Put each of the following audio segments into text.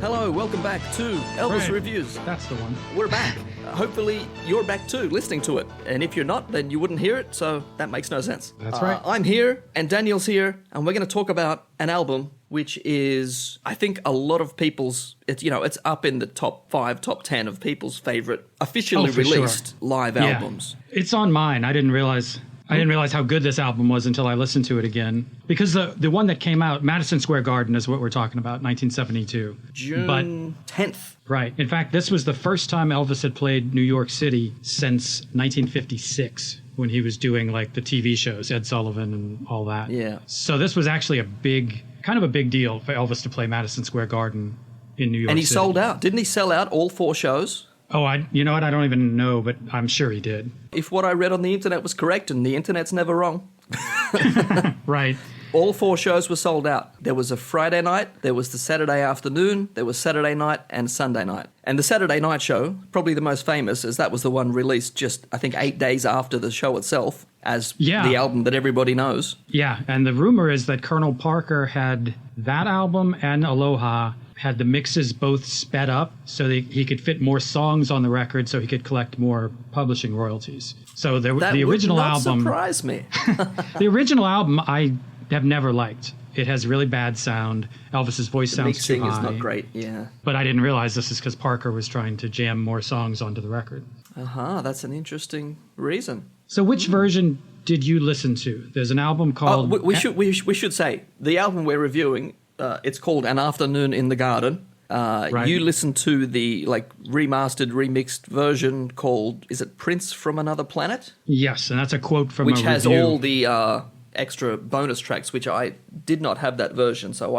Hello, welcome back to Elvis Right. Reviews. That's the one. We're back. Hopefully you're back too, listening to it. And if you're not, then you wouldn't hear it, so that makes no sense. That's right. I'm here, and Daniel's here, and we're going to talk about an album which is, I think, a lot of people's, it's up in the top 5, top 10 of people's favorite officially for released sure. live albums. It's on mine. I didn't realize how good this album was until I listened to it again. Because the one that came out, Madison Square Garden, is what we're talking about, 1972. June 10th. Right. In fact, this was the first time Elvis had played New York City since 1956, when he was doing like the TV shows, Ed Sullivan and all that. Yeah. So this was actually kind of a big deal for Elvis to play Madison Square Garden in New York City. And he sold out. Didn't he sell out all 4 shows? Oh, you know what? I don't even know, but I'm sure he did. If what I read on the internet was correct, and the internet's never wrong. Right. All 4 shows were sold out. There was a Friday night, there was the Saturday afternoon, there was Saturday night and Sunday night. And the Saturday night show, probably the most famous, as that was the one released just, I think, 8 days after the show itself, as the album that everybody knows. Yeah, and the rumor is that Colonel Parker had that album and Aloha, had the mixes both sped up so that he could fit more songs on the record so he could collect more publishing royalties. So the original album... That would not surprise me. The original album I have never liked. It has really bad sound. Elvis's voice sounds too high. The mixing is not great, yeah. But I didn't realize this is because Parker was trying to jam more songs onto the record. That's an interesting reason. So which version did you listen to? There's an album called... We should say, the album we're reviewing... it's called An Afternoon in the Garden. Right. You listened to the remastered, remixed version called, is it Prince from Another Planet? Yes, and that's a quote from which a has review. all the extra bonus tracks, which I did not have that version, so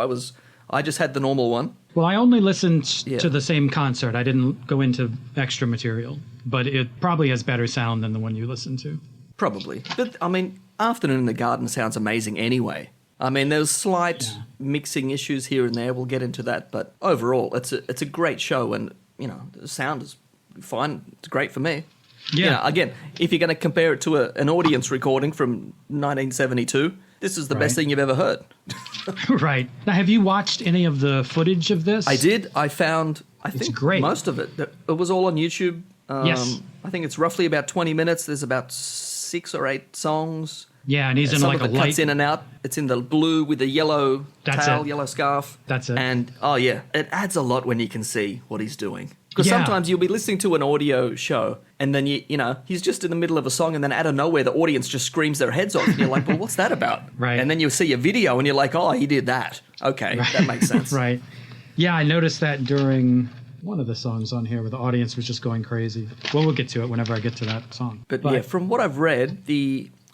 I just had the normal one. Well, I only listened to the same concert. I didn't go into extra material, but it probably has better sound than the one you listened to. Probably. But, I mean, Afternoon in the Garden sounds amazing anyway. I mean, there's slight mixing issues here and there. We'll get into that. But overall, it's a great show. And, the sound is fine. It's great for me. Yeah. Again, if you're going to compare it to an audience recording from 1972, this is the best thing you've ever heard. Right. Now, have you watched any of the footage of this? I did. I think great. Most of it. It was all on YouTube. Yes. I think it's roughly about 20 minutes. There's about 6 or 8 songs. Yeah, and he's in Some like of a it light... cuts in and out. It's in the blue with the yellow towel, yellow scarf. That's it. And, it adds a lot when you can see what he's doing. Because sometimes you'll be listening to an audio show and then, he's just in the middle of a song and then out of nowhere the audience just screams their heads off. And you're like, well, what's that about? Right. And then you see a video and you're like, oh, he did that. Okay, that makes sense. Right. Yeah, I noticed that during one of the songs on here where the audience was just going crazy. Well, we'll get to it whenever I get to that song. But from what I've read,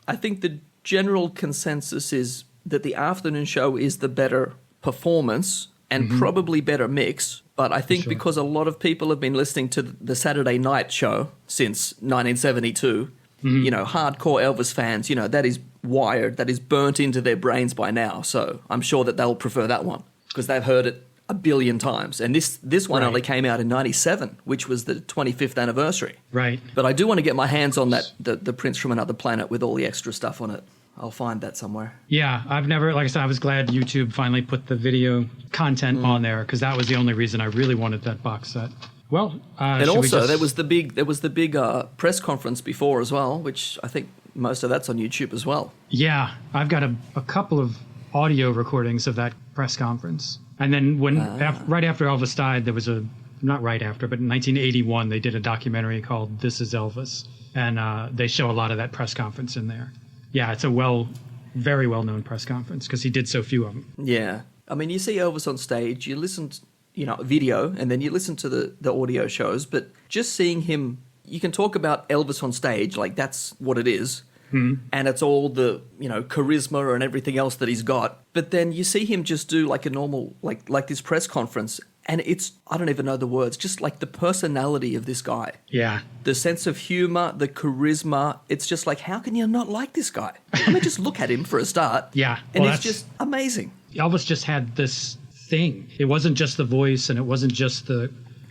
I think the general consensus is that the afternoon show is the better performance and probably better mix. But I think because a lot of people have been listening to the Saturday night show since 1972, hardcore Elvis fans, that is wired, that is burnt into their brains by now. So I'm sure that they'll prefer that one because they've heard it a billion times. And this one only came out in 97, which was the 25th anniversary. Right. But I do want to get my hands on that, the Prince from Another Planet with all the extra stuff on it. I'll find that somewhere. Yeah, like I said, I was glad YouTube finally put the video content on there because that was the only reason I really wanted that box set. Well, and also there was the big press conference before as well, which I think most of that's on YouTube as well. Yeah, I've got a couple of audio recordings of that press conference. And then right after Elvis died, there was not right after, but in 1981, they did a documentary called This Is Elvis. And they show a lot of that press conference in there. Yeah, it's a very well-known press conference because he did so few of them. Yeah. I mean, you see Elvis on stage, you listen to, video, and then you listen to the audio shows, but just seeing him, you can talk about Elvis on stage, like that's what it is. And it's all the, charisma and everything else that he's got. But then you see him just do like a normal, like this press conference. And it's, I don't even know the words, just like the personality of this guy. Yeah. The sense of humor, the charisma. It's just like, how can you not like this guy? I mean, just look at him for a start. Yeah. And it's just amazing. Elvis just had this thing. It wasn't just the voice and it wasn't just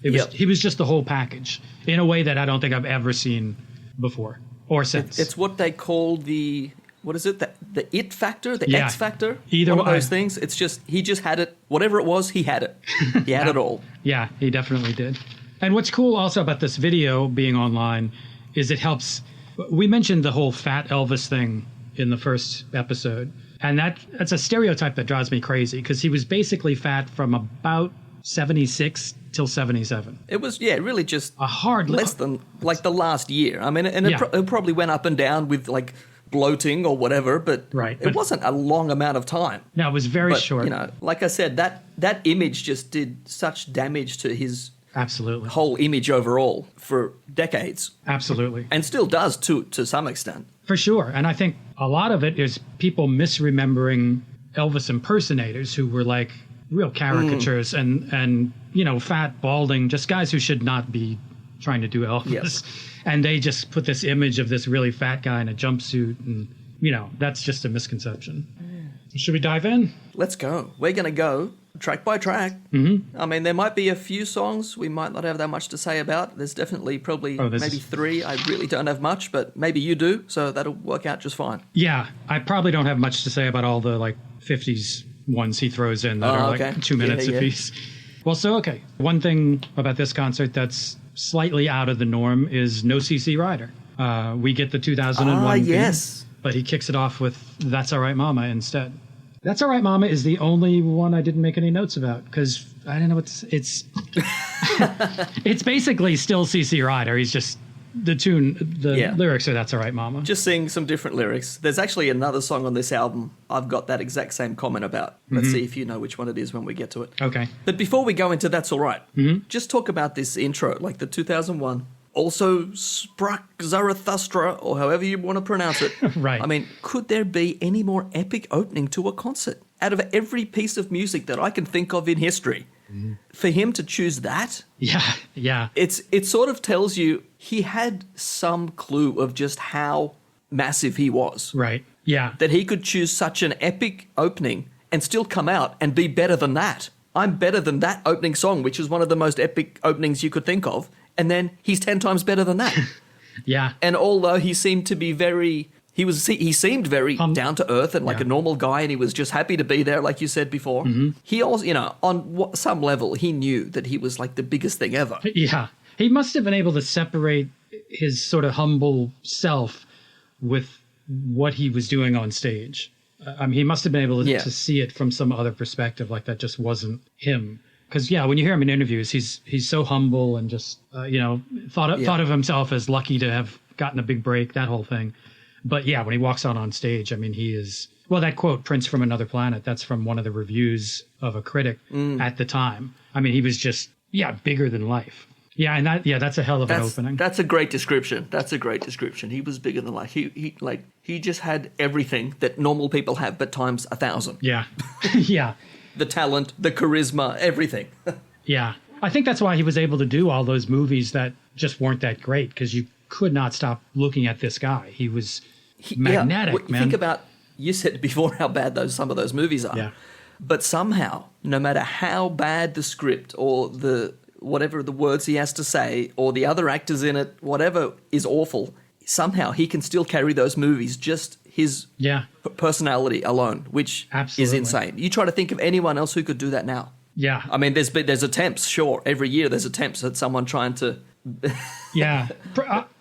he was just the whole package in a way that I don't think I've ever seen before or since. It's what they call the what is it? The it factor, the Yeah. X factor, Either one of way. those things. It's just he just had it. Whatever it was, he had it. He had it all. Yeah, he definitely did. And what's cool also about this video being online is it helps. We mentioned the whole fat Elvis thing in the first episode, and that's a stereotype that drives me crazy because he was basically fat from about 76 till 77. It was really just A hard less than like the last year. I mean, and Yeah. it probably went up and down with like bloating or whatever, but Right, it but- wasn't a long amount of time. No, it was very But short. like I said, that image just did such damage to his Absolutely. whole image overall for decades, Absolutely. and still does to some extent. For sure. And I think a lot of it is people misremembering Elvis impersonators who were like real caricatures and fat, balding, just guys who should not be trying to do Elvis. Yes. And they just put this image of this really fat guy in a jumpsuit, and that's just a misconception. Should we dive in? Let's go. We're going to go track by track. Mm-hmm. I mean, there might be a few songs we might not have that much to say about. There's definitely probably maybe 3. I really don't have much, but maybe you do, so that'll work out just fine. Yeah, I probably don't have much to say about all the like 50s ones he throws in that are okay. like 2 minutes Yeah. apiece. Well, okay. One thing about this concert that's slightly out of the norm is no CC Rider. We get the 2001 theme, yes. but he kicks it off with That's All Right Mama instead. That's All Right Mama is the only one I didn't make any notes about because I don't know it's it's basically still CC Rider. He's just the lyrics are That's All Right Mama. Just seeing some different lyrics. There's actually another song on this album I've got that exact same comment about. Let's see if you know which one it is when we get to it. Okay. But before we go into That's All Right, just talk about this intro, like the 2001. Also Sprach Zarathustra, or however you want to pronounce it. Right. I mean, could there be any more epic opening to a concert? Out of every piece of music that I can think of in history, for him to choose that, Yeah. it sort of tells you he had some clue of just how massive he was. Right. Yeah. That he could choose such an epic opening and still come out and be better than that. I'm better than that opening song, which is one of the most epic openings you could think of. And then he's 10 times better than that. Yeah. And although he seemed to be he seemed very down to earth and like a normal guy, and he was just happy to be there, like you said before. He also, on some level, he knew that he was like the biggest thing ever. Yeah. He must have been able to separate his sort of humble self with what he was doing on stage. I mean, he must have been able to see it from some other perspective, like that just wasn't him. Because when you hear him in interviews, he's so humble and just thought of himself as lucky to have gotten a big break, that whole thing. But yeah, when he walks out on stage, I mean, he is that quote "Prince from Another Planet." That's from one of the reviews of a critic at the time. I mean, he was just bigger than life. Yeah, and that's a hell of an opening. That's a great description. He was bigger than life. He just had everything that normal people have, but times 1,000. Yeah, yeah. The talent, the charisma, everything. Yeah. I think that's why he was able to do all those movies that just weren't that great, because you could not stop looking at this guy. He was magnetic, man. Think about, you said before how bad some of those movies are. Yeah. But somehow, no matter how bad the script or whatever the words he has to say or the other actors in it, whatever is awful, somehow he can still carry those movies just his personality alone, which is insane. You try to think of anyone else who could do that now. Yeah. I mean, there's attempts, sure. Every year there's attempts at someone trying to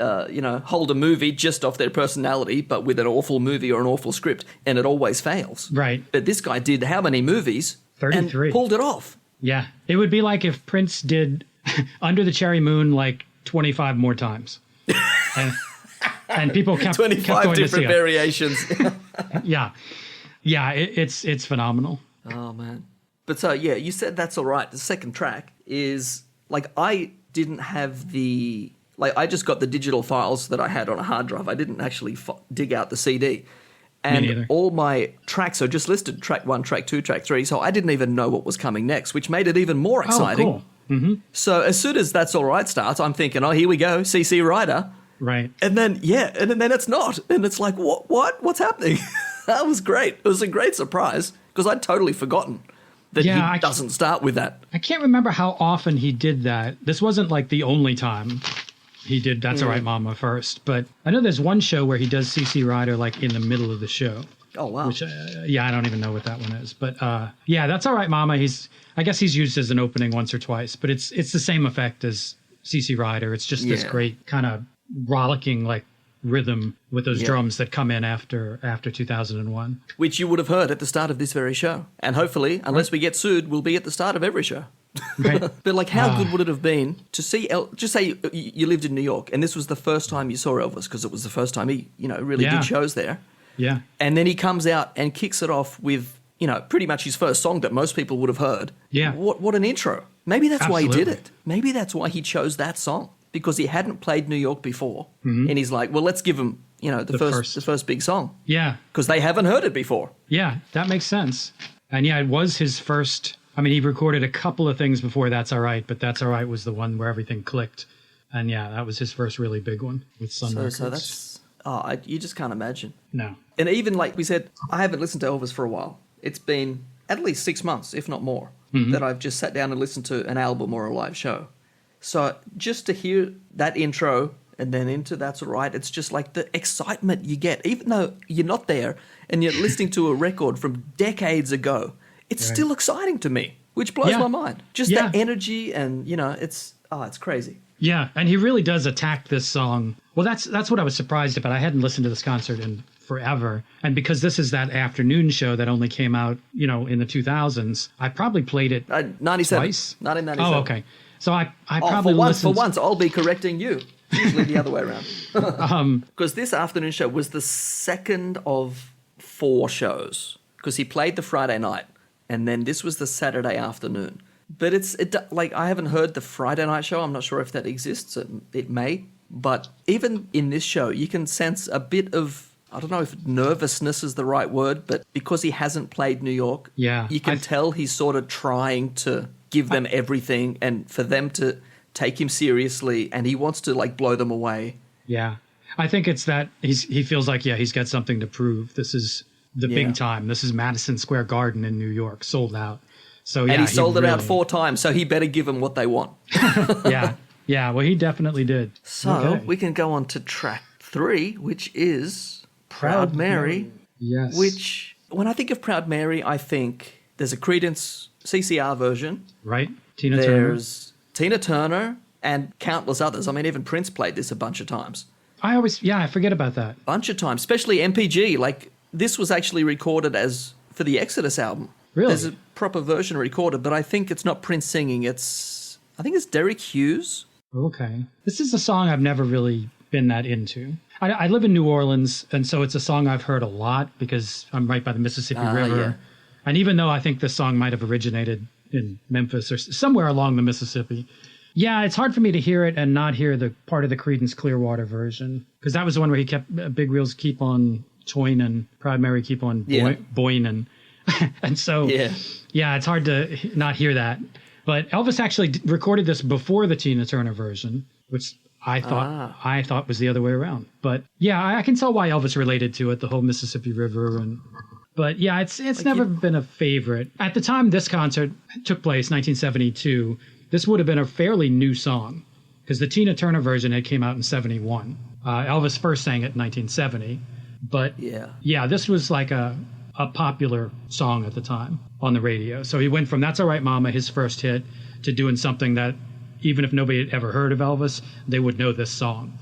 hold a movie just off their personality, but with an awful movie or an awful script, and it always fails. Right. But this guy did how many movies? 33. And pulled it off. Yeah. It would be like if Prince did Under the Cherry Moon like 25 more times. And people kept 25 kept going different to see variations. Yeah. Yeah, it's phenomenal. Oh, man. But so, you said That's All Right. The second track is, I didn't have I just got the digital files that I had on a hard drive. I didn't actually dig out the CD. And all my tracks are just listed, track 1, track 2, track 3, so I didn't even know what was coming next, which made it even more exciting. Oh, cool. Mm-hmm. So as soon as That's All Right starts, I'm thinking, oh, here we go, CC Rider. Right. And then, and then it's not. And it's like, what? What's happening? That was great. It was a great surprise, because I'd totally forgotten that he doesn't start with that. I can't remember how often he did that. This wasn't like the only time he did That's All Right Mama first. But I know there's one show where he does CC Rider like in the middle of the show. Oh, wow. Which, I don't even know what that one is. But That's All Right Mama. I guess he's used as an opening once or twice, but it's the same effect as CC Rider. It's just this great kind of rollicking like rhythm with those drums that come in after 2001. Which you would have heard at the start of this very show. And hopefully, unless we get sued, will be at the start of every show. Right. But like, how good would it have been to see, just say you lived in New York and this was the first time you saw Elvis, because it was the first time he, really did shows there. Yeah. And then he comes out and kicks it off with, pretty much his first song that most people would have heard. Yeah. What an intro. Maybe that's why he did Absolutely. it. Maybe that's why he chose that song, because he hadn't played New York before. And he's like, well, let's give him, the first big song. Yeah. Because they haven't heard it before. Yeah, that makes sense. And it was his first. I mean, he recorded a couple of things before That's All Right, but That's All Right was the one where everything clicked. And that was his first really big one with Sun Records. So that's, you just can't imagine. No. And even like we said, I haven't listened to Elvis for a while. It's been at least 6 months, if not more, that I've just sat down and listened to an album or a live show. So just to hear that intro and then into That's All Right, it's just like the excitement you get, even though you're not there and you're listening to a record from decades ago, it's still exciting to me, which blows my mind. Just that energy and, it's crazy. Yeah, and he really does attack this song. Well, that's what I was surprised about. I hadn't listened to this concert in forever. And because this is that afternoon show that only came out, in the 2000s, I probably played it 97. twice. 1997. Oh, okay. So I probably for once, I'll be correcting you. Usually the other way around. Because this afternoon show was the second of 4 shows. Because he played the Friday night, and then this was the Saturday afternoon. But I haven't heard the Friday night show. I'm not sure if that exists. It may. But even in this show, you can sense a bit of, I don't know if nervousness is the right word, but because he hasn't played New York, you can tell he's sort of trying to give them everything and for them to take him seriously, and he wants to like blow them away. Yeah. I think it's that he feels like, he's got something to prove. This is the big time. This is Madison Square Garden in New York, sold out. So and he sold it out 4 times, so he better give them what they want. Yeah, well, he definitely did. So we can go on to track 3, which is Proud Mary. Yes. Which, when I think of Proud Mary, I think there's a Creedence CCR version. Right. There's Tina Turner and countless others. I mean, even Prince played this a bunch of times. I forget about that. Bunch of times, especially MPG. Like, this was actually recorded for the Exodus album. Really? There's a proper version recorded, but I think it's not Prince singing. I think it's Derek Hughes. Okay. This is a song I've never really been that into. I live in New Orleans, and so it's a song I've heard a lot because I'm right by the Mississippi River. Yeah. And even though I think this song might have originated in Memphis or somewhere along the Mississippi, it's hard for me to hear it and not hear the part of the Creedence Clearwater version, because that was the one where he kept Big Wheels Keep On Toyin' and Proud Mary Keep On Boyin'. And so, it's hard to not hear that. But Elvis actually recorded this before the Tina Turner version, which I thought was the other way around. But I can tell why Elvis related to it, the whole Mississippi River. But it's never been a favorite. At the time this concert took place, 1972, this would have been a fairly new song, because the Tina Turner version had came out in 71. Elvis first sang it in 1970. But this was like a popular song at the time on the radio. So he went from That's All Right Mama, his first hit, to doing something that even if nobody had ever heard of Elvis, they would know this song.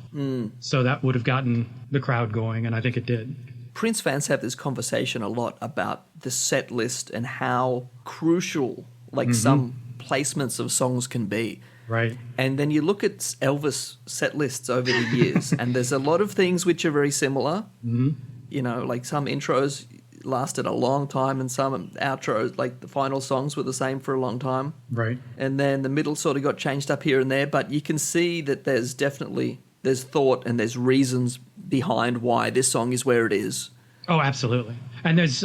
So that would have gotten the crowd going, and I think it did. Prince fans have this conversation a lot about the set list and how crucial some placements of songs can be. Right. And then you look at Elvis set lists over the years, and there's a lot of things which are very similar. Like some intros lasted a long time, and some outros, like the final songs, were the same for a long time. Right. And then the middle sort of got changed up here and there, but you can see that there's thought and there's reasons behind why this song is where it is. Oh, absolutely. And there's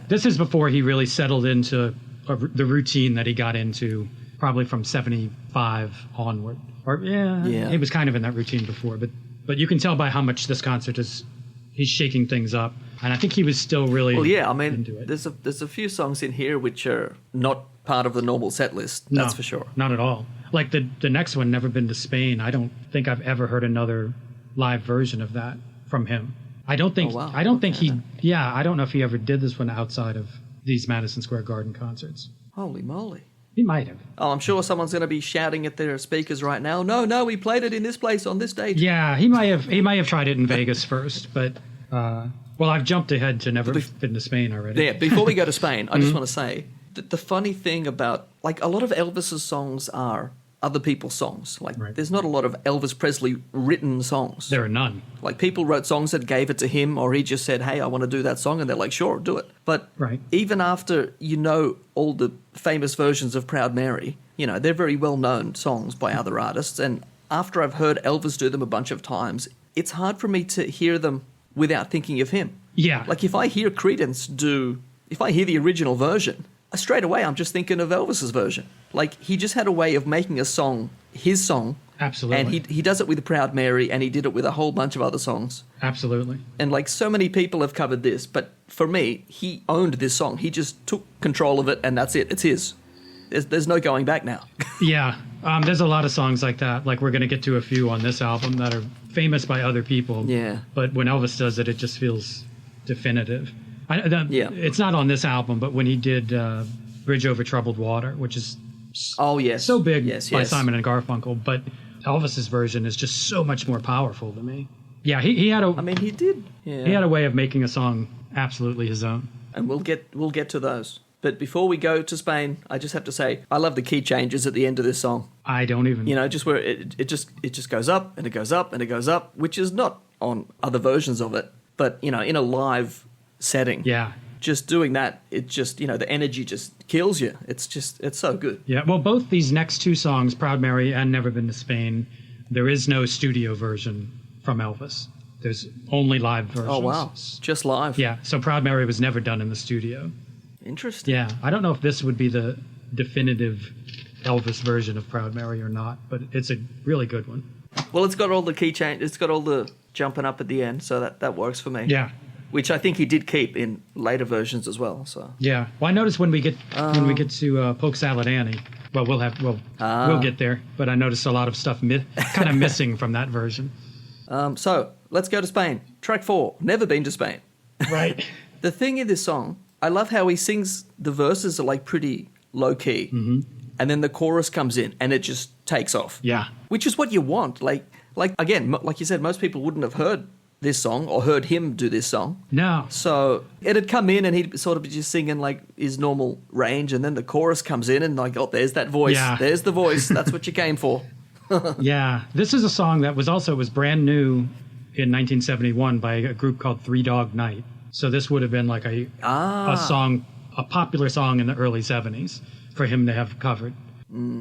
this is before he really settled into the routine that he got into probably from 75 onward. Or he was kind of in that routine before, but you can tell by how much this concert is he's shaking things up. And I think he was still really into it. There's a few songs in here which are not part of the normal set list. That's for sure. Not at all. Like the next one, Never Been to Spain. I don't think I've ever heard another live version of that from him. I don't think. Oh, wow. I don't think he. Yeah, I don't know if he ever did this one outside of these Madison Square Garden concerts. Holy moly! He might have. Oh, I'm sure someone's going to be shouting at their speakers right now. No, we played it in this place on this date. Yeah, he might have. He might have tried it in Vegas first, but. Well, I've jumped ahead to Never Been to Spain already. Yeah, before we go to Spain, I just want to say that the funny thing about, like, a lot of Elvis's songs are other people's songs. Like, there's not a lot of Elvis Presley written songs. There are none. Like, people wrote songs that gave it to him, or he just said, hey, I want to do that song, and they're like, sure, do it. But even after you know all the famous versions of Proud Mary, you know, they're very well-known songs by other artists, and after I've heard Elvis do them a bunch of times, it's hard for me to hear them without thinking of him. Yeah. Like, if I hear Creedence if I hear the original version, straight away I'm just thinking of Elvis's version. Like, he just had a way of making a song his song. Absolutely. And he does it with Proud Mary, and he did it with a whole bunch of other songs. Absolutely. And, like, so many people have covered this, but for me, he owned this song. He just took control of it, and that's it. It's his. There's no going back now. Yeah. There's a lot of songs like that. Like, we're going to get to a few on this album that are famous by other people. Yeah. But when Elvis does it, it just feels definitive. It's not on this album, but when he did Bridge Over Troubled Water, which is so big by Simon and Garfunkel, but Elvis's version is just so much more powerful to me. Yeah, he had a... I mean, he did. Yeah. He had a way of making a song absolutely his own. And we'll get to those. But before we go to Spain, I just have to say, I love the key changes at the end of this song. I don't even... You know, just where it just goes up, and it goes up, and it goes up, which is not on other versions of it. But, you know, in a live setting, just doing that, it just, you know, the energy just kills you. It's so good. Yeah, well, both these next two songs, Proud Mary and Never Been to Spain, there is no studio version from Elvis. There's only live versions. Oh, wow. Just live. Yeah, so Proud Mary was never done in the studio. Interesting. Yeah, I don't know if this would be the definitive Elvis version of Proud Mary or not, but it's a really good one. Well, it's got all the key change. It's got all the jumping up at the end, so that works for me. Yeah. Which I think he did keep in later versions as well. So. Yeah. Well, I noticed when we get to Polk Salad Annie, well, we'll get there, but I noticed a lot of stuff kind of missing from that version. So let's go to Spain. Track 4. Never Been to Spain. Right. The thing in this song, I love how he sings. The verses are like pretty low key, and then the chorus comes in and it just takes off. Yeah. Which is what you want. Like again, like you said, most people wouldn't have heard this song or heard him do this song. No. So it'd come in and he'd sort of be just singing like his normal range, and then the chorus comes in and like, oh, there's that voice. Yeah. There's the voice. That's what you came for. Yeah. This is a song that was brand new in 1971 by a group called Three Dog Night. So this would have been like a song, a popular song in the early 70s for him to have covered.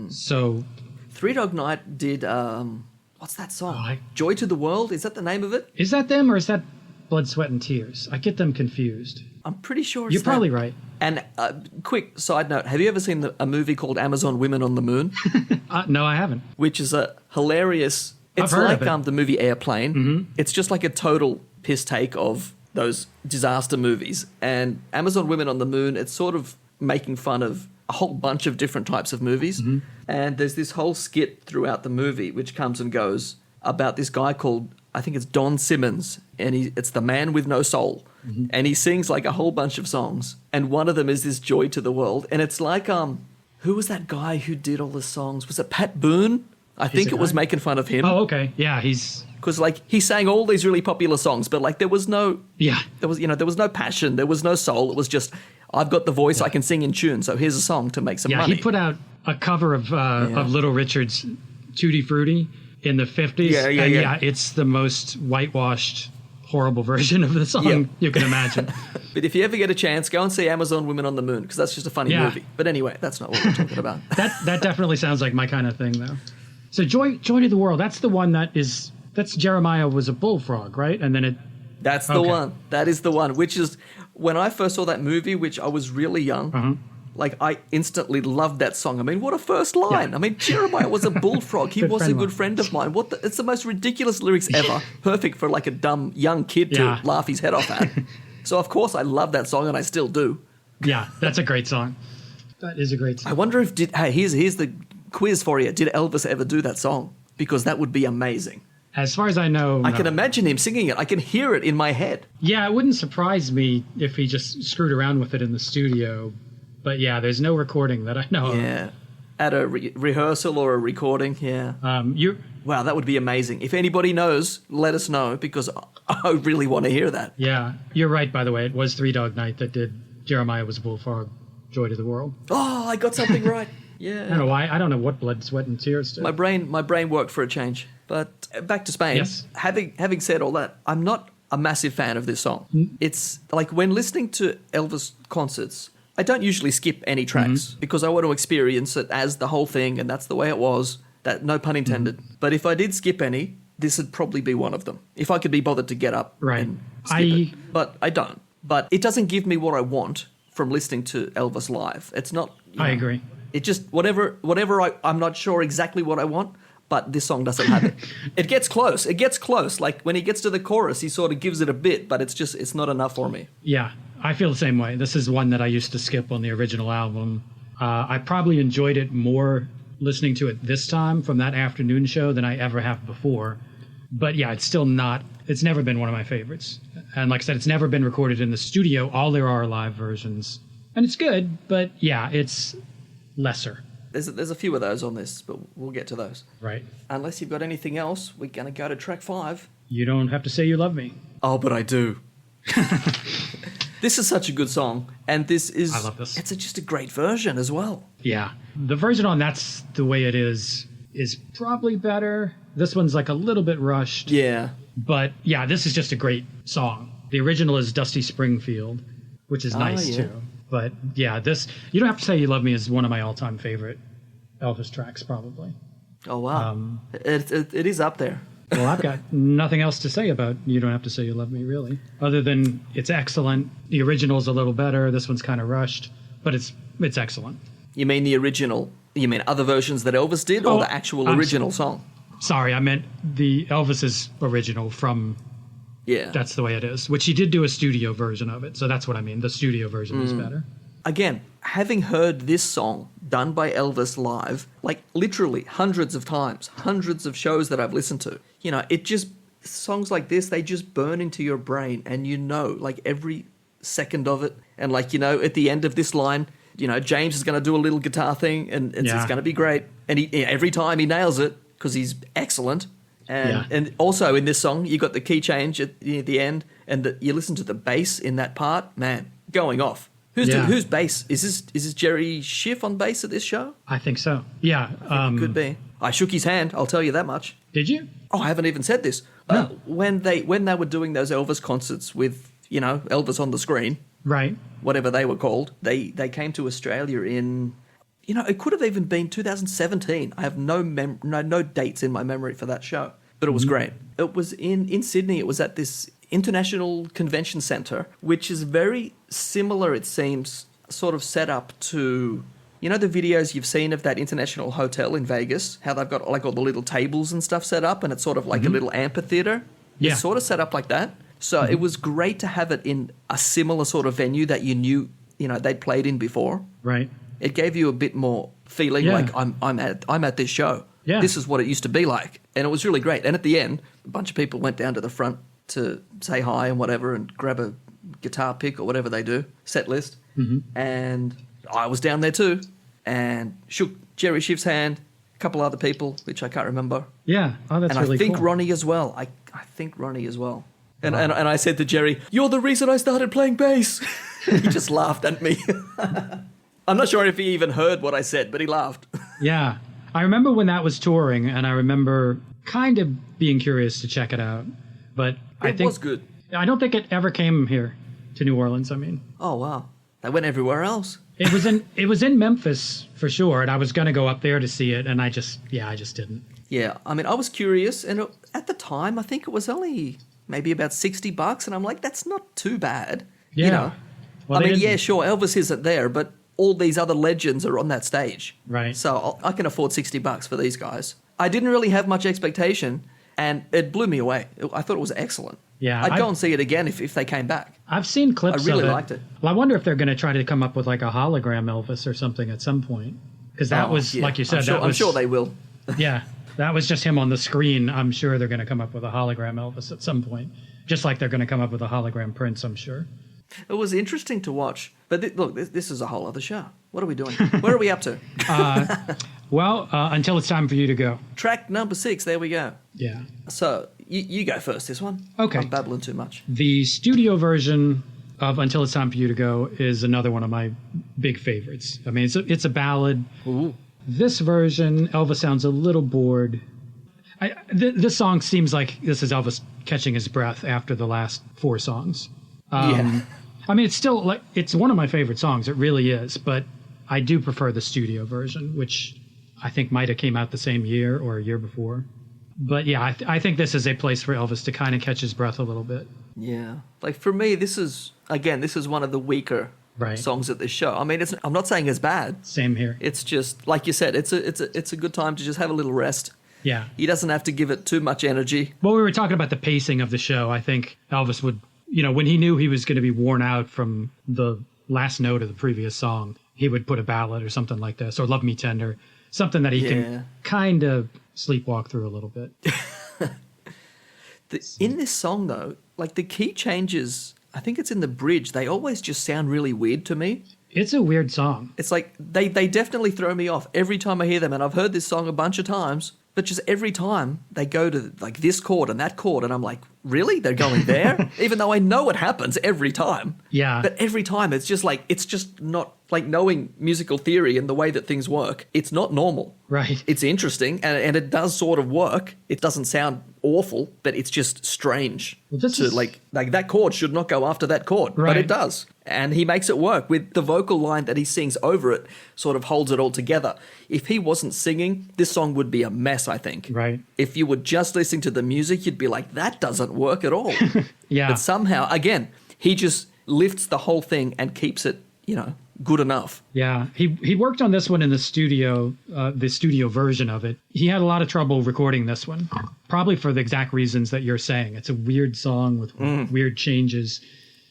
So Three Dog Night did what's that song? Joy to the World? Is that the name of it? Is that them or is that Blood, Sweat and Tears? I get them confused. I'm pretty sure it's You're probably right. And quick side note, have you ever seen a movie called Amazon Women on the Moon? No, I haven't. Which is a hilarious... It's like the movie Airplane. It's just like a total piss take of those disaster movies. And Amazon Women on the Moon, it's sort of making fun of a whole bunch of different types of movies. And there's this whole skit throughout the movie which comes and goes about this guy called, I think it's Don Simmons, and it's the man with no soul. And he sings like a whole bunch of songs. And one of them is this Joy to the World. And it's like, who was that guy who did all the songs? Was it Pat Boone? I think it was making fun of him. Oh, okay. Yeah, because like he sang all these really popular songs, but like there was no passion, there was no soul. It was just, I've got the voice, I can sing in tune, so here's a song to make some money. Yeah, he put out a cover of Little Richard's Tutti Frutti in the 50s. Yeah, it's the most whitewashed, horrible version of the song you can imagine. But if you ever get a chance, go and see Amazon Women on the Moon, because that's just a funny movie. But anyway, that's not what we're talking about. That definitely sounds like my kind of thing, though. So Joy to the World, that's the one that's Jeremiah was a bullfrog, right? And then That's the one. That is the one, which is, when I first saw that movie, which I was really young, Like, I instantly loved that song. I mean, what a first line. Yeah. I mean, Jeremiah was a bullfrog. He was a good friend of mine. It's the most ridiculous lyrics ever. Perfect for like a dumb young kid to laugh his head off at. So, of course, I love that song, and I still do. Yeah, that's a great song. That is a great song. I wonder if here's the quiz for you. Did Elvis ever do that song? Because that would be amazing. As far as I know, I can imagine him singing it. I can hear it in my head. Yeah, it wouldn't surprise me if he just screwed around with it in the studio. But yeah, there's no recording that I know of. Yeah, at a rehearsal or a recording, yeah. Wow, that would be amazing. If anybody knows, let us know, because I really want to hear that. Yeah, you're right, by the way. It was Three Dog Night that did Jeremiah Was a Bullfrog, Joy to the World. Oh, I got something right. Yeah. I don't know why. I don't know what Blood, Sweat, and Tears did. My brain worked for a change. But back to Spain. Yes. Having said all that, I'm not a massive fan of this song. It's like when listening to Elvis concerts, I don't usually skip any tracks because I want to experience it as the whole thing, and that's the way it was. That no pun intended. But if I did skip any, this would probably be one of them. If I could be bothered to get up and skip it. But I don't. But it doesn't give me what I want from listening to Elvis live. It's not... I agree. It just, whatever I'm not sure exactly what I want, but this song doesn't have it. It gets close. Like when he gets to the chorus, he sort of gives it a bit, but it's not enough for me. Yeah, I feel the same way. This is one that I used to skip on the original album. I probably enjoyed it more listening to it this time from that afternoon show than I ever have before. But yeah, it's never been one of my favorites. And like I said, it's never been recorded in the studio. All there are live versions. And it's good, but yeah, it's lesser. There's a few of those on this, but we'll get to those. Right. Unless you've got anything else, we're going to go to track 5. You Don't Have to Say You Love Me. Oh, but I do. This is such a good song, and I love this. It's just a great version as well. Yeah. The version on That's the Way It Is probably better. This one's like a little bit rushed. Yeah. But yeah, this is just a great song. The original is Dusty Springfield, which is nice too. But yeah, this You Don't Have to Say You Love Me is one of my all-time favorite Elvis tracks, probably. Oh, wow. It is up there. Well, I've got nothing else to say about You Don't Have to Say You Love Me, really, other than it's excellent. The original's a little better. This one's kind of rushed, but it's excellent. You mean the original? You mean other versions that Elvis did, or the actual original song? Sorry, I meant the Elvis's original from... Yeah. That's the Way It Is, which he did do a studio version of it. So that's what I mean. The studio version is better. Again, having heard this song done by Elvis live, like literally hundreds of times, hundreds of shows that I've listened to, songs like this, they just burn into your brain, and like every second of it. And at the end of this line, James is going to do a little guitar thing, and it's going to be great. And every time he nails it because he's excellent. And also in this song, you got the key change at the end, and you listen to the bass in that part, man, going off. Who's bass? Is this Jerry Schiff on bass at this show? I think so. Yeah, it could be. I shook his hand. I'll tell you that much. Did you? Oh, I haven't even said this. No. When they were doing those Elvis concerts with Elvis on the screen, right? Whatever they were called, they came to Australia in. It could have even been 2017. I have no dates in my memory for that show, but it was great. It was in Sydney. It was at this International Convention Centre, which is very similar, it seems, sort of set up to, the videos you've seen of that International Hotel in Vegas, how they've got like all the little tables and stuff set up, and it's sort of like a little amphitheatre. Yeah. It's sort of set up like that. So it was great to have it in a similar sort of venue that you knew, they'd played in before. Right. It gave you a bit more feeling like I'm at this show. Yeah. This is what it used to be like. And it was really great. And at the end, a bunch of people went down to the front to say hi and whatever and grab a guitar pick or whatever they do, set list. And I was down there too and shook Jerry Schiff's hand, a couple other people, which I can't remember. Yeah. Oh, that's really cool. And I think Ronnie as well. I think Ronnie as well. And I said to Jerry, "You're the reason I started playing bass." He just laughed at me. I'm not sure if he even heard what I said, but he laughed. Yeah. I remember when that was touring, and I remember kind of being curious to check it out. But I think it was good. I don't think it ever came here to New Orleans, I mean. Oh, wow. They went everywhere else. It was in Memphis for sure, and I was going to go up there to see it, and I just didn't. Yeah. I mean, I was curious, and at the time, I think it was only maybe about $60, and I'm like, that's not too bad. Yeah. Well, I mean, yeah, sure, Elvis isn't there, but all these other legends are on that stage. Right. So I can afford $60 for these guys. I didn't really have much expectation, and it blew me away. I thought it was excellent. Yeah, I'd go and see it again if they came back. I've seen clips I really of it. liked it. Well, I wonder if they're going to try to come up with like a hologram Elvis or something at some point. Because that was, like you said, I'm sure they will. Yeah, that was just him on the screen. I'm sure they're going to come up with a hologram Elvis at some point. Just like they're going to come up with a hologram Prince, I'm sure. It was interesting to watch. But look, this is a whole other show. What are we doing? Where are we up to? Until it's time for you to go. Track number 6, there we go. Yeah. So you go first this one. Okay. I'm babbling too much. The studio version of Until It's Time for You to Go is another one of my big favorites. I mean, it's a ballad. Ooh. This version, Elvis sounds a little bored. This song seems like this is Elvis catching his breath after the last 4 songs. Yeah. I mean, it's still it's one of my favorite songs. It really is. But I do prefer the studio version, which I think might have came out the same year or a year before. But yeah, I think this is a place for Elvis to kind of catch his breath a little bit. Yeah. Like for me, this is one of the weaker songs at this show. I mean, I'm not saying it's bad. Same here. It's just, like you said, it's a good time to just have a little rest. Yeah. He doesn't have to give it too much energy. Well, we were talking about the pacing of the show. I think Elvis would, when he knew he was going to be worn out from the last note of the previous song, he would put a ballad or something like this, or Love Me Tender, something that he can kind of sleepwalk through a little bit. In this song, though, like the key changes, I think it's in the bridge, they always just sound really weird to me. It's a weird song. It's like they definitely throw me off every time I hear them, and I've heard this song a bunch of times, but just every time they go to like this chord and that chord, and I'm like, really? They're going there? Even though I know it happens every time. Yeah. But every time it's just not like knowing musical theory and the way that things work. It's not normal. Right. It's interesting and it does sort of work. It doesn't sound awful, but it's just strange. Well, like that chord should not go after that chord, but it does. And he makes it work with the vocal line that he sings over it, sort of holds it all together. If he wasn't singing, this song would be a mess, I think. Right. If you were just listening to the music, you'd be like, that doesn't work at all. Yeah. But somehow, again, he just lifts the whole thing and keeps it, good enough. Yeah. He worked on this one in the studio version of it. He had a lot of trouble recording this one, probably for the exact reasons that you're saying. It's a weird song with weird changes.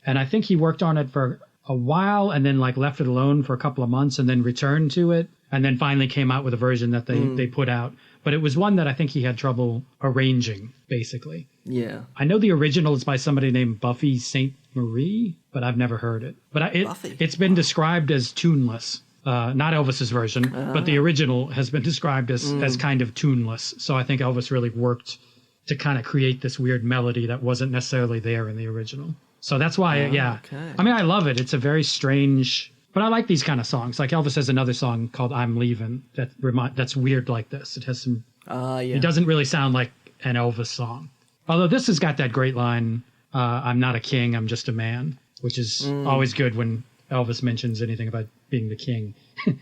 And I think he worked on it for a while and then left it alone for a couple of months and then returned to it and then finally came out with a version that they put out. But it was one that I think he had trouble arranging, basically. Yeah. I know the original is by somebody named Buffy St. Marie, but I've never heard it. But it's been described as tuneless. Not Elvis's version, but the original has been described as kind of tuneless. So I think Elvis really worked to kind of create this weird melody that wasn't necessarily there in the original. So that's why, Okay. I mean, I love it. It's a very strange, but I like these kind of songs. Like Elvis has another song called I'm Leaving that's weird like this. It has some, it doesn't really sound like an Elvis song. Although this has got that great line, I'm not a king, I'm just a man, which is always good when Elvis mentions anything about being the king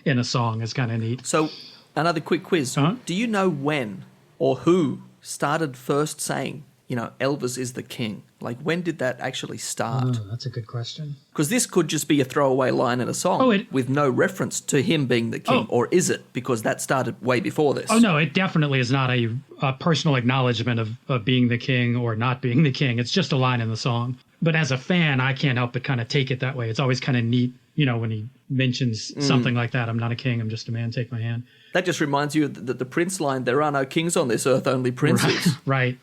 in a song. It's kind of neat. So another quick quiz. Do you know when or who started first saying, Elvis is the king? Like, when did that actually start? Oh, that's a good question. Because this could just be a throwaway line in a song with no reference to him being the king. Or is it? Because that started way before this. Oh, no, it definitely is not a personal acknowledgement of being the king or not being the king. It's just a line in the song. But as a fan, I can't help but kind of take it that way. It's always kind of neat, when he mentions something like that. I'm not a king, I'm just a man, take my hand. That just reminds you that the Prince line, there are no kings on this earth, only princes. Right.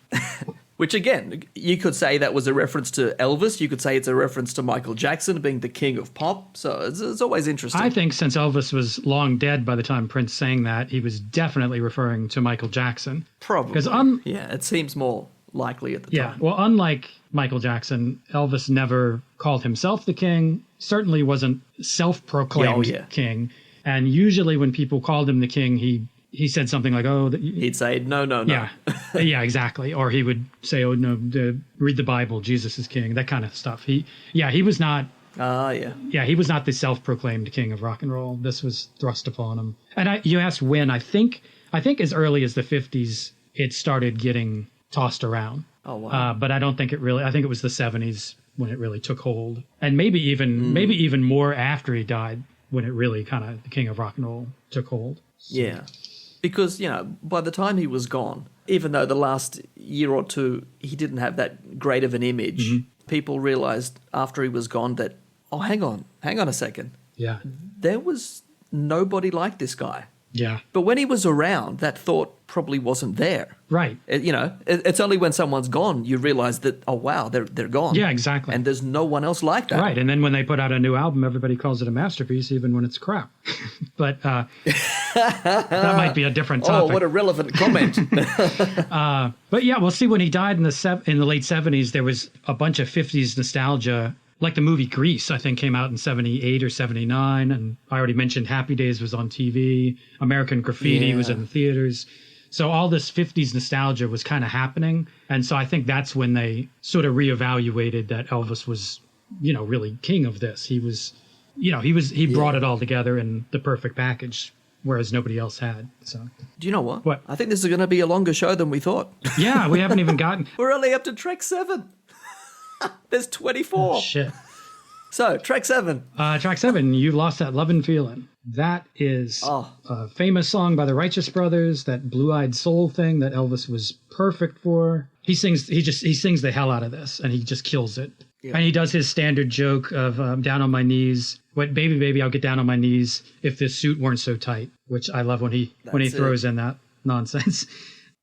Which, again, you could say that was a reference to Elvis. You could say it's a reference to Michael Jackson being the king of pop. So it's always interesting. I think since Elvis was long dead by the time Prince sang that, he was definitely referring to Michael Jackson. Probably. Because it seems more likely at the time. Yeah, well, unlike Michael Jackson, Elvis never called himself the king, certainly wasn't self-proclaimed king. And usually when people called him the king, he said something like, he'd say, no. Yeah, yeah, exactly. Or he would say, read the Bible, Jesus is king, that kind of stuff. He was not... Yeah, he was not the self-proclaimed king of rock and roll. This was thrust upon him. And you asked when. I think as early as the 50s, it started getting tossed around. Oh, wow. But I don't think I think it was the 70s when it really took hold. And maybe even more after he died. when it really kind of, the king of rock and roll took hold. So. Yeah. Because, by the time he was gone, even though the last year or two he didn't have that great of an image, people realized after he was gone that, oh, hang on a second. Yeah. There was nobody like this guy. Yeah. But when he was around, that thought probably wasn't there. Right. It's only when someone's gone you realize that, oh, wow, they're gone. Yeah, exactly. And there's no one else like that. Right. And then when they put out a new album, everybody calls it a masterpiece, even when it's crap. But that might be a different topic. Oh, what a relevant comment. But yeah, we'll see. When he died in the late 70s, there was a bunch of 50s nostalgia. Like the movie Grease, I think, came out in 78 or 79. And I already mentioned Happy Days was on TV. American Graffiti was in the theaters. So all this 50s nostalgia was kind of happening. And so I think that's when they sort of reevaluated that Elvis was, really king of this. He was, he brought it all together in the perfect package, whereas nobody else had. So, do you know what? What? I think this is going to be a longer show than we thought. Yeah, we haven't even gotten. We're only up to track 7. There's 24. Oh, shit. So, track 7. Track 7, You Lost That Lovin' Feelin'. That is a famous song by the Righteous Brothers, that blue-eyed soul thing that Elvis was perfect for. He sings the hell out of this, and he just kills it. Yeah. And he does his standard joke of down on my knees. What, baby, baby, I'll get down on my knees if this suit weren't so tight, which I love when he throws in that nonsense.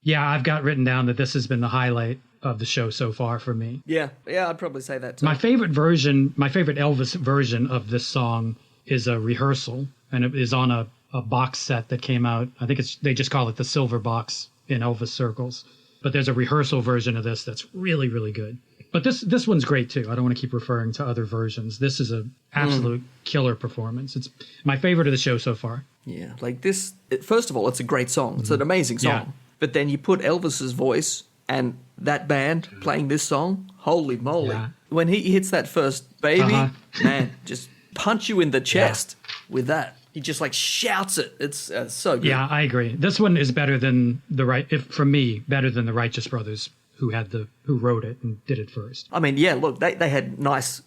Yeah, I've got written down that this has been the highlight of the show so far for me. Yeah, I'd probably say that too. My favorite Elvis version of this song is a rehearsal, and it is on a box set that came out. I think they just call it the silver box in Elvis circles. But there's a rehearsal version of this that's really, really good. But this one's great too. I don't want to keep referring to other versions. This is an absolute killer performance. It's my favorite of the show so far. Yeah, like this. First of all, it's a great song. It's an amazing song. Yeah. But then you put Elvis's voice and that band playing this song, holy moly. Yeah. When he hits that first baby, man, just punch you in the chest with that. He just like shouts it. It's so good. Yeah, I agree. This one is better than for me, better than the Righteous Brothers who wrote it and did it first. I mean, yeah, look, they had nice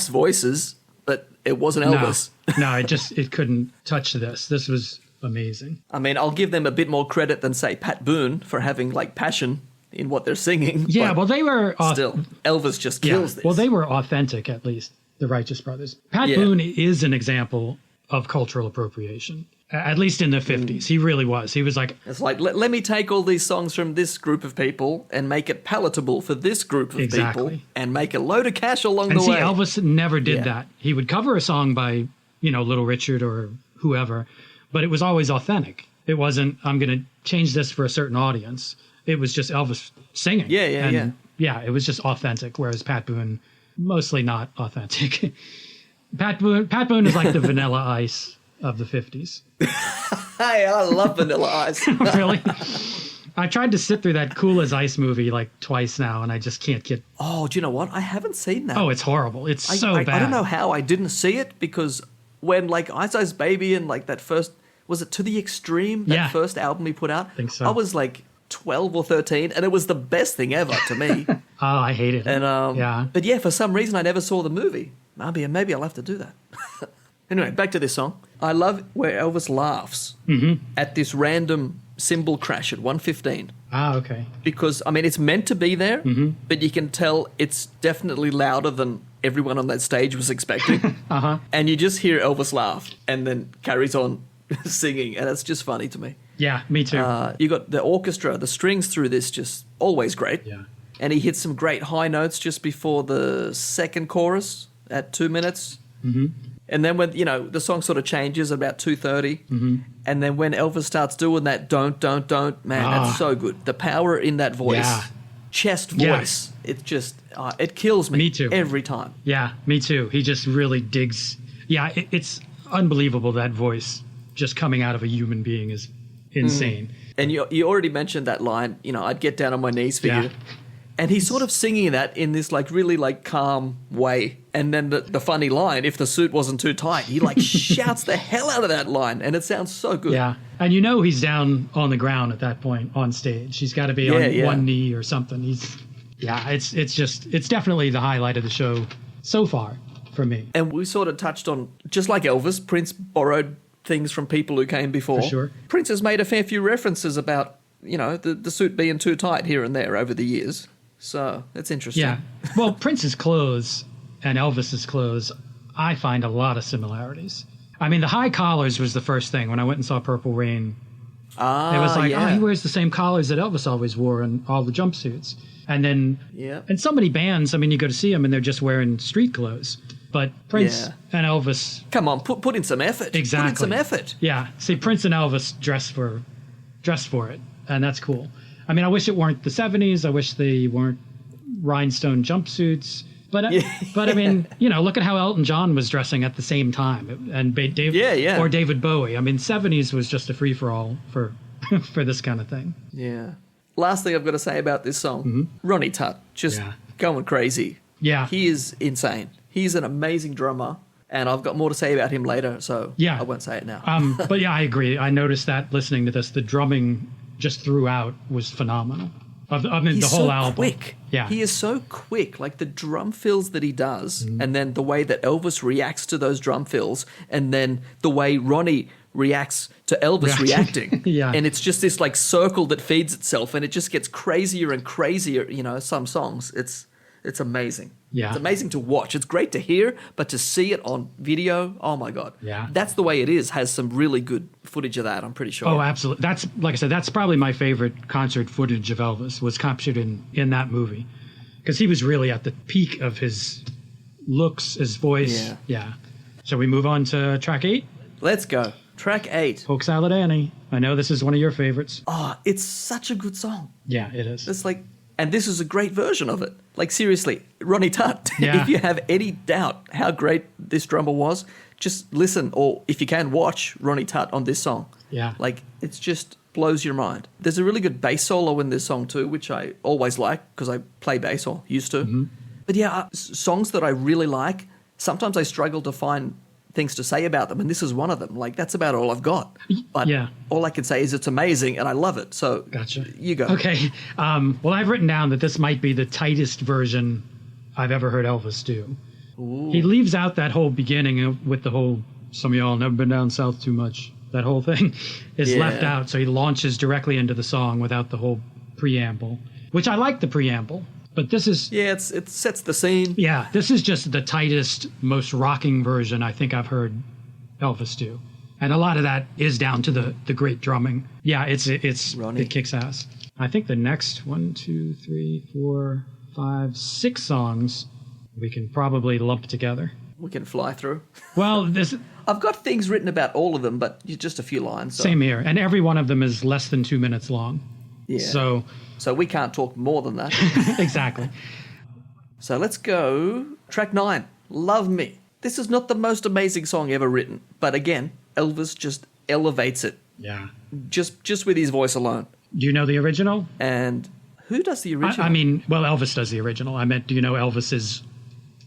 voices, but it wasn't Elvis. No, it couldn't touch this. This was amazing. I mean, I'll give them a bit more credit than, say, Pat Boone for having like passion in what they're singing. Yeah, well, they were still Elvis just kills this. Well, they were authentic, at least the Righteous Brothers. Pat Boone is an example of cultural appropriation, at least in the 50s. He really was. He was like, it's like, let me take all these songs from this group of people and make it palatable for this group of people and make a load of cash along the way. And see, Elvis never did that. He would cover a song by, Little Richard or whoever, but it was always authentic. It wasn't, I'm going to change this for a certain audience. It was just Elvis singing. Yeah, it was just authentic, whereas Pat Boone, mostly not authentic. Pat Boone is like the Vanilla Ice of the 50s. Hey, I love Vanilla Ice. Really? I tried to sit through that Cool as Ice movie like twice now, and I just can't get... Oh, do you know what? I haven't seen that. Oh, it's horrible. It's so bad. I don't know how I didn't see it, because when like Ice Ice Baby and like that first... Was it To the Extreme? That first album he put out? I think so. I was like 12 or 13, and it was the best thing ever to me. Oh, I hated it. And But yeah, for some reason I never saw the movie. Maybe I'll have to do that. Anyway, back to this song. I love where Elvis laughs at this random cymbal crash at 1:15. Ah, okay. Because, I mean, it's meant to be there, but you can tell it's definitely louder than everyone on that stage was expecting. And you just hear Elvis laugh and then carries on singing, and it's just funny to me. Yeah, me too. You got the orchestra, the strings through this, just always great. Yeah. And he hits some great high notes just before the second chorus at 2 minutes. And then when, the song sort of changes about 2:30. And then when Elvis starts doing that don't, man, that's so good. The power in that voice, chest voice, it just, it kills me. Me too. Every time. Yeah, me too. He just really digs. Yeah, it's unbelievable, that voice just coming out of a human being is insane. And you already mentioned that line, I'd get down on my knees for you. And he's sort of singing that in this like really like calm way. And then the funny line, if the suit wasn't too tight, he like shouts the hell out of that line, and it sounds so good. Yeah. And he's down on the ground at that point on stage. He's got to be on one knee or something. It's definitely the highlight of the show so far. for me. And we sort of touched on, just like Elvis, Prince borrowed things from people who came before. For sure. Prince has made a fair few references about, the suit being too tight here and there over the years. So that's interesting. Yeah. Well, Prince's clothes and Elvis's clothes, I find a lot of similarities. I mean, the high collars was the first thing when I went and saw Purple Rain. It was like, he wears the same collars that Elvis always wore in all the jumpsuits. And then, and so many bands, I mean, you go to see them and they're just wearing street clothes. But Prince and Elvis... Come on, put in some effort. Exactly. Put in some effort. Yeah. See, Prince and Elvis dressed for it, and that's cool. I mean, I wish it weren't the 70s. I wish they weren't rhinestone jumpsuits. But I mean, look at how Elton John was dressing at the same time, and or David Bowie. I mean, 70s was just a free for all for this kind of thing. Yeah. Last thing I've got to say about this song, Ronnie Tutt, just going crazy. Yeah, he is insane. He's an amazing drummer, and I've got more to say about him later, so I won't say it now. But yeah, I agree. I noticed that listening to this, the drumming just throughout was phenomenal. He's the whole so album. Quick. Yeah. He is so quick. Like the drum fills that he does, and then the way that Elvis reacts to those drum fills, and then the way Ronnie reacts to Elvis reacting. And it's just this like circle that feeds itself, and it just gets crazier and crazier, some songs. It's amazing. Yeah. It's amazing to watch. It's great to hear, but to see it on video, oh my God. Yeah. That's the way it is, has some really good footage of that, I'm pretty sure. Oh, absolutely. That's, like I said, that's probably my favorite concert footage of Elvis, was captured in that movie. Because he was really at the peak of his looks, his voice. Yeah. Shall we move on to track 8? Let's go. Track 8. Polk Salad Annie. I know this is one of your favorites. Oh, it's such a good song. Yeah, it is. It's like... And this is a great version of it. Like, seriously, Ronnie Tutt, Yeah. if you have any doubt how great this drummer was, just listen, or if you can, watch Ronnie Tutt on this song. Yeah. Like, it just blows your mind. There's a really good bass solo in this song too, which I always like because I play bass or used to. But yeah, songs that I really like, sometimes I struggle to find things to say about them, and this is one of them. Like, that's about all I've got. But all I can say is it's amazing, and I love it. So Gotcha. You go. Okay. Well, I've written down that this might be the tightest version I've ever heard Elvis do. Ooh. He leaves out that whole beginning with the whole, some of y'all never been down south too much. That whole thing is left out, so he launches directly into the song without the whole preamble, which I like the preamble. But this is... Yeah, it sets the scene. Yeah, this is just the tightest, most rocking version I think I've heard Elvis do. And a lot of that is down to the great drumming. Yeah, it kicks ass. I think the next 6 songs we can probably lump together. We can fly through. Well, I've got things written about all of them, but just a few lines. So. Same here. And every one of them is less than 2 minutes long. Yeah. So we can't talk more than that. Exactly. So let's go. Track 9, Love Me. This is not the most amazing song ever written, but again, Elvis just elevates it. Yeah. Just with his voice alone. Do you know the original? And who does the original? I mean, well, Elvis does the original. I meant, do you know Elvis's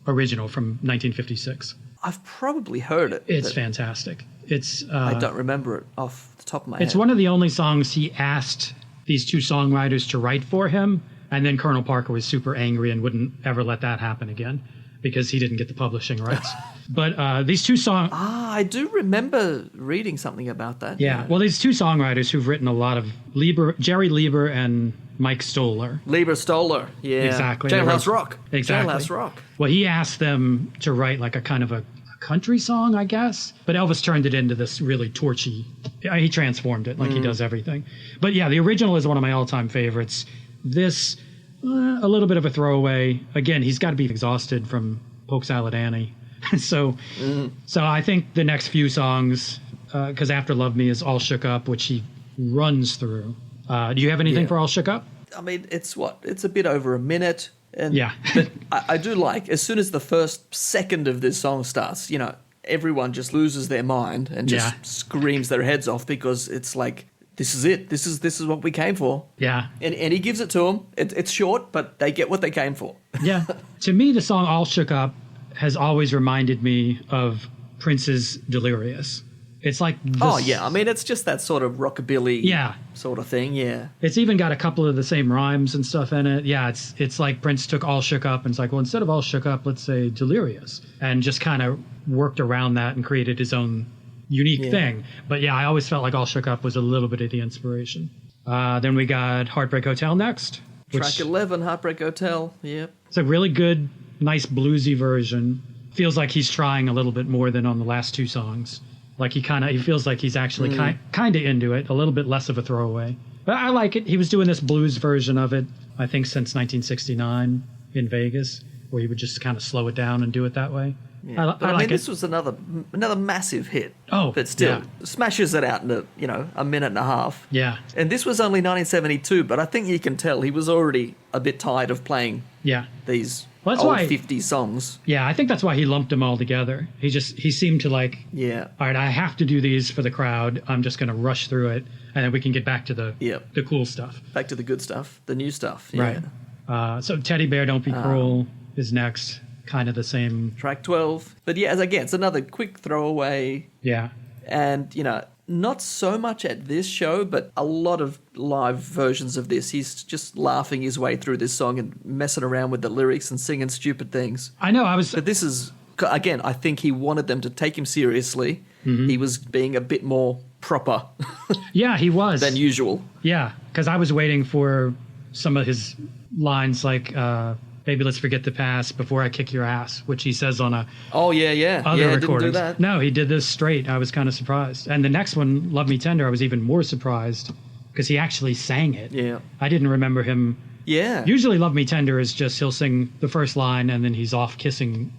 original from 1956? I've probably heard it. It's fantastic. I don't remember it off the top of my head. It's one of the only songs he asked these 2 songwriters to write for him, and then Colonel Parker was super angry and wouldn't ever let that happen again because he didn't get the publishing rights. But these 2 songs... I do remember reading something about that. Yeah, well, these 2 songwriters who've written a lot of... Jerry Lieber and Mike Stoller. Stoller, yeah. Exactly. Jailhouse Rock. Exactly. Jailhouse Rock. Well, he asked them to write like a kind of a country song, I guess. But Elvis turned it into this really torchy... He transformed it like he does everything. But yeah, the original is one of my all-time favorites. This, a little bit of a throwaway. Again, he's got to be exhausted from Polk Salad Annie. So I think the next few songs, because After Love Me is All Shook Up, which he runs through. Do you have anything for All Shook Up? I mean, it's a bit over a minute. And, but I do like, as soon as the first second of this song starts, everyone just loses their mind and just screams their heads off because it's like, this is it. This is what we came for. Yeah. And he gives it to them. It's short, but they get what they came for. Yeah. To me, the song All Shook Up has always reminded me of Prince's Delirious. It's like this, Oh, yeah. I mean, it's just that sort of rockabilly sort of thing, yeah. It's even got a couple of the same rhymes and stuff in it. Yeah, it's like Prince took All Shook Up and it's like, well, instead of All Shook Up, let's say Delirious. And just kind of worked around that and created his own unique thing. But yeah, I always felt like All Shook Up was a little bit of the inspiration. Then we got Heartbreak Hotel next. Track 11, Heartbreak Hotel, yep. It's a really good, nice bluesy version. Feels like he's trying a little bit more than on the last two songs. Like he feels like he's actually kind of into it, a little bit less of a throwaway. But I like it. He was doing this blues version of it, I think, since 1969 in Vegas, where he would just kind of slow it down and do it that way. Yeah. I mean, this was another massive hit. Oh, but still smashes it out in a minute and a half. Yeah. And this was only 1972, but I think you can tell he was already a bit tired of playing these old 50 songs. Yeah, I think that's why he lumped them all together. He seemed to like, all right, I have to do these for the crowd. I'm just going to rush through it, and then we can get back to the cool stuff. Back to the good stuff, the new stuff. Yeah. Right. So Teddy Bear, Don't Be Cruel is next. Kind of the same. Track 12. But yeah, again, it's another quick throwaway. Yeah. And, not so much at this show, but a lot of live versions of this. He's just laughing his way through this song and messing around with the lyrics and singing stupid things. I know, But this is, again, I think he wanted them to take him seriously. Mm-hmm. He was being a bit more proper. Yeah, he was. Than usual. Yeah, because I was waiting for some of his lines like... Maybe let's forget the past before I kick your ass, which he says on a other recordings. Didn't do that. No, he did this straight. I was kind of surprised. And the next one, Love Me Tender, I was even more surprised because he actually sang it. Yeah. I didn't remember him. Yeah. Usually Love Me Tender is just he'll sing the first line and then he's off kissing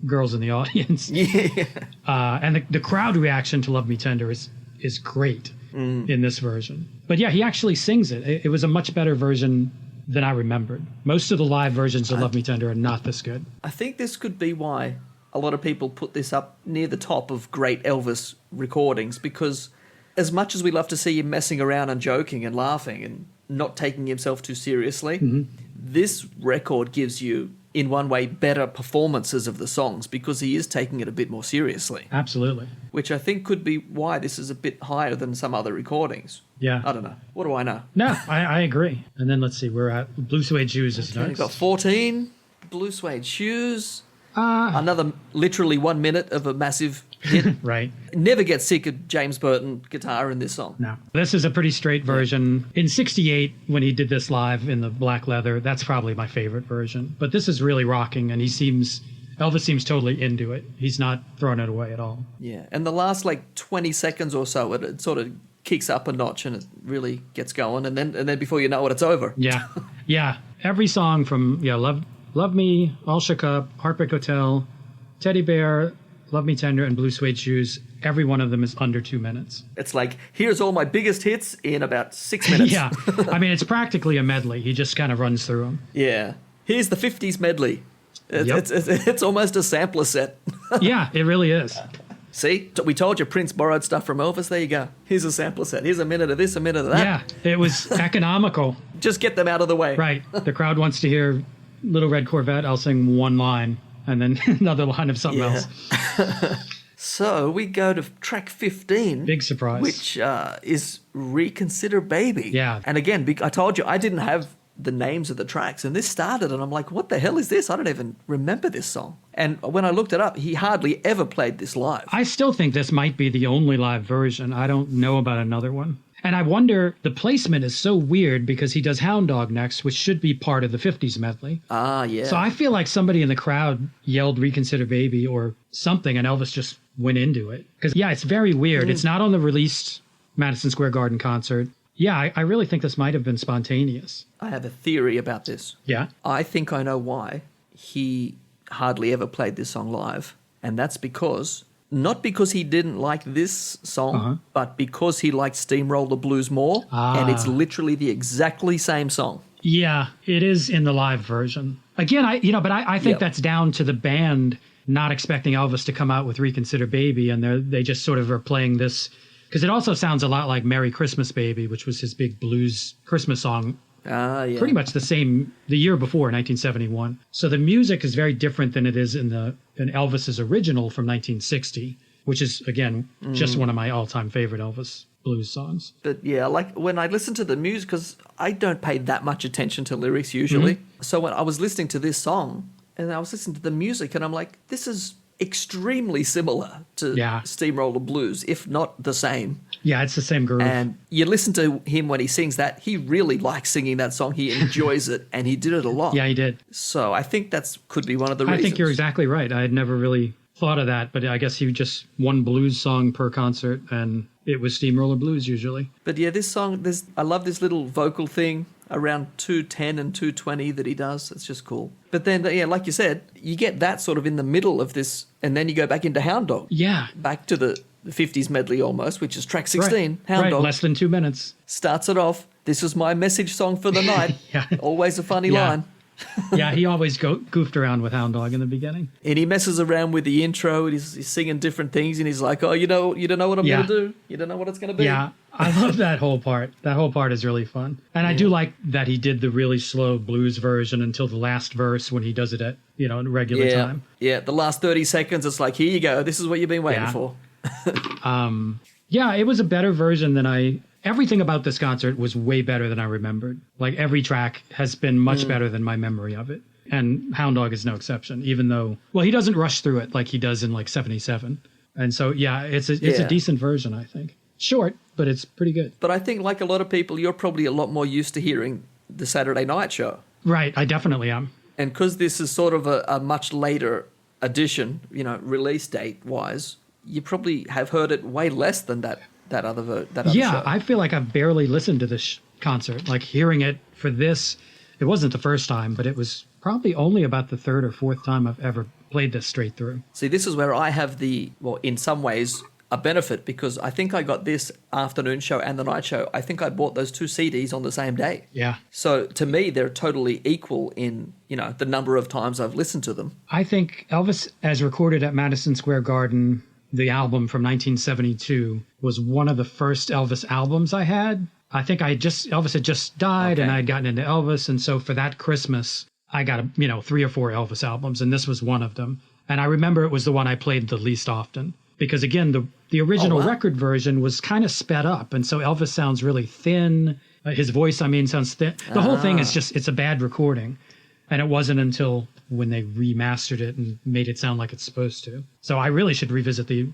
girls in the audience. Yeah. And the crowd reaction to Love Me Tender is great in this version. But yeah, he actually sings it. It was a much better version than I remembered. Most of the live versions of Love Me Tender are not this good. I think this could be why a lot of people put this up near the top of great Elvis recordings, because as much as we love to see him messing around and joking and laughing and not taking himself too seriously, this record gives you, in one way, better performances of the songs because he is taking it a bit more seriously. Absolutely. Which I think could be why this is a bit higher than some other recordings. Yeah. I don't know. What do I know? No, I agree. And then let's see, we're at Blue Suede Shoes is next. We've got 14, Blue Suede Shoes. Another literally 1 minute of a massive hit. Right. Never get sick of James Burton guitar in this song. No. This is a pretty straight version. In 68, when he did this live in the black leather, that's probably my favorite version. But this is really rocking, and Elvis seems totally into it. He's not throwing it away at all. Yeah. And the last 20 seconds or so, it sort of kicks up a notch and it really gets going. And then before you know it, it's over. Yeah. Yeah. Every song from Love Me, All Shook Up, Heartbreak Hotel, Teddy Bear, Love Me Tender, and Blue Suede Shoes, every one of them is under 2 minutes. It's like, here's all my biggest hits in about 6 minutes. Yeah. I mean, it's practically a medley. He just kind of runs through them. Yeah. Here's the 50s medley. It's almost a sampler set. Yeah, it really is. See? We told you Prince borrowed stuff from Elvis. There you go. Here's a sampler set. Here's a minute of this, a minute of that. Yeah, it was economical. Just get them out of the way. Right. The crowd wants to hear Little Red Corvette. I'll sing one line and then another line of something else. So we go to track 15. Big surprise. Which is Reconsider Baby. Yeah. And again, I told you I didn't have the names of the tracks, and this started and I'm like, what the hell is this? I don't even remember this song. And when I looked it up, he hardly ever played this live. I still think this might be the only live version. I don't know about another one. And I wonder, the placement is so weird because he does Hound Dog next, which should be part of the 50s medley. Ah, yeah. So I feel like somebody in the crowd yelled Reconsider Baby or something, and Elvis just went into it. Because, yeah, it's very weird. It's not on the released Madison Square Garden concert. Yeah, I really think this might have been spontaneous. I have a theory about this. Yeah? I think I know why he hardly ever played this song live. And that's because... not because he didn't like this song, but because he liked Steamroll the Blues more, and it's literally the exactly same song. Yeah, it is in the live version. Again, I think that's down to the band not expecting Elvis to come out with Reconsider Baby, and they just sort of are playing this, because it also sounds a lot like Merry Christmas Baby, which was his big blues Christmas song. Yeah. Pretty much the year before, 1971. So the music is very different than it is in Elvis's original from 1960. which is, again, just one of my all-time favorite Elvis blues songs. But yeah, like when I listen to the music, because I don't pay that much attention to lyrics usually. So when I was listening to this song and I was listening to the music and I'm like, this is extremely similar to Steamroller Blues, if not the same. Yeah, it's the same groove. And you listen to him when he sings that, he really likes singing that song. He enjoys it, and he did it a lot. Yeah, he did. So I think that's could be one of the reasons. I think you're exactly right. I had never really thought of that, but I guess he just one blues song per concert, and it was Steamroller Blues usually. But yeah, this song, I love this little vocal thing around 2:10 and 2:20 that he does. It's just cool. But then, yeah, like you said, you get that sort of in the middle of this, and then you go back into Hound Dog. Yeah. Back to the 50s medley almost, which is track 16, Hound Dog. Less than 2 minutes. Starts it off, this is my message song for the night. Always a funny line. Yeah, he always goofed around with Hound Dog in the beginning. And he messes around with the intro, and he's singing different things, and he's like, oh, you don't know what I'm going to do? You don't know what it's going to be? Yeah, I love that whole part. That whole part is really fun. And I do like that he did the really slow blues version until the last verse when he does it at, in regular time. Yeah, the last 30 seconds, it's like, here you go. This is what you've been waiting for. Yeah, it was a better version than everything about this concert was way better than I remembered. Like every track has been much better than my memory of it. And Hound Dog is no exception, even though, he doesn't rush through it like he does in like 77. And so, yeah, it's a decent version, I think. Short, but it's pretty good. But I think like a lot of people, you're probably a lot more used to hearing the Saturday night show. Right, I definitely am. And because this is sort of a much later edition, release date-wise, you probably have heard it way less than that other show. I feel like I've barely listened to this concert. Like hearing it for this, it wasn't the first time, but it was probably only about the third or fourth time I've ever played this straight through. See, this is where I have in some ways, a benefit, because I think I got this afternoon show and the night show. I think I bought those two CDs on the same day. Yeah. So to me, they're totally equal in, the number of times I've listened to them. I think Elvis, as recorded at Madison Square Garden, the album from 1972, was one of the first Elvis albums I had. I think Elvis had just died, and I had gotten into Elvis, and so for that Christmas, I got 3 or 4 Elvis albums, and this was one of them. And I remember it was the one I played the least often, because again, the original record version was kind of sped up, and so Elvis sounds really thin. His voice, sounds thin. The whole thing is it's a bad recording, and it wasn't until when they remastered it and made it sound like it's supposed to. So I really should revisit the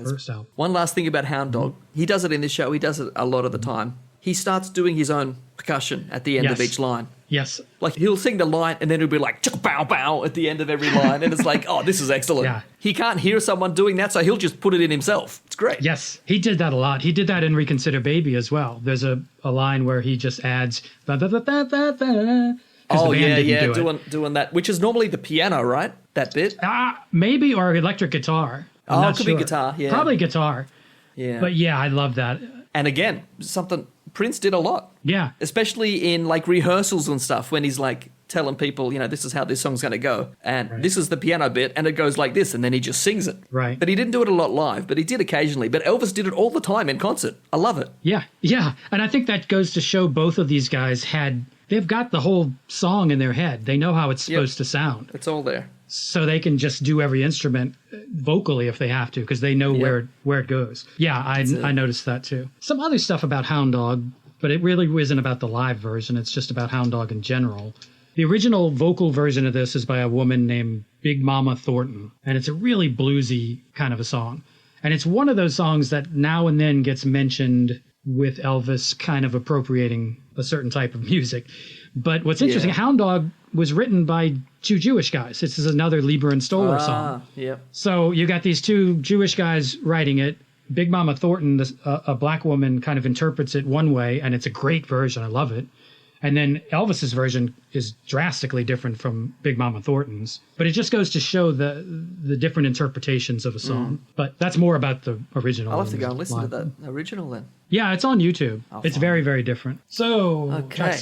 first album. One last thing about Hound Dog. He does it in this show. He does it a lot of the time. He starts doing his own percussion at the end of each line. Yes. Like he'll sing the line and then it'll be like chicka bow bow at the end of every line. And it's like, oh, this is excellent. Yeah. He can't hear someone doing that, so he'll just put it in himself. It's great. Yes. He did that a lot. He did that in Reconsider Baby as well. There's a line where he just adds da da da da da da. Oh, yeah, doing that, which is normally the piano, right? That bit? Maybe, or electric guitar. It could be guitar, yeah. Probably guitar. Yeah. But yeah, I love that. And again, something Prince did a lot. Yeah. Especially in like rehearsals and stuff when he's like telling people, this is how this song's going to go. And this is the piano bit and it goes like this and then he just sings it. Right. But he didn't do it a lot live, but he did occasionally. But Elvis did it all the time in concert. I love it. Yeah. Yeah. And I think that goes to show both of these guys they've got the whole song in their head. They know how it's supposed to sound. It's all there. So they can just do every instrument vocally if they have to, because they know where it goes. Yeah, I noticed that too. Some other stuff about Hound Dog, but it really isn't about the live version. It's just about Hound Dog in general. The original vocal version of this is by a woman named Big Mama Thornton, and it's a really bluesy kind of a song. And it's one of those songs that now and then gets mentioned with Elvis kind of appropriating a certain type of music. But what's interesting, Hound Dog was written by 2 Jewish guys. This is another Lieber and Stoller song. Yeah. So you got these 2 Jewish guys writing it. Big Mama Thornton, a black woman, kind of interprets it one way, and it's a great version. I love it. And then Elvis's version is drastically different from Big Mama Thornton's. But it just goes to show the different interpretations of a song. But that's more about the original. I'll have to go and listen to that original then. Yeah, it's on YouTube. It's very, very different. So, track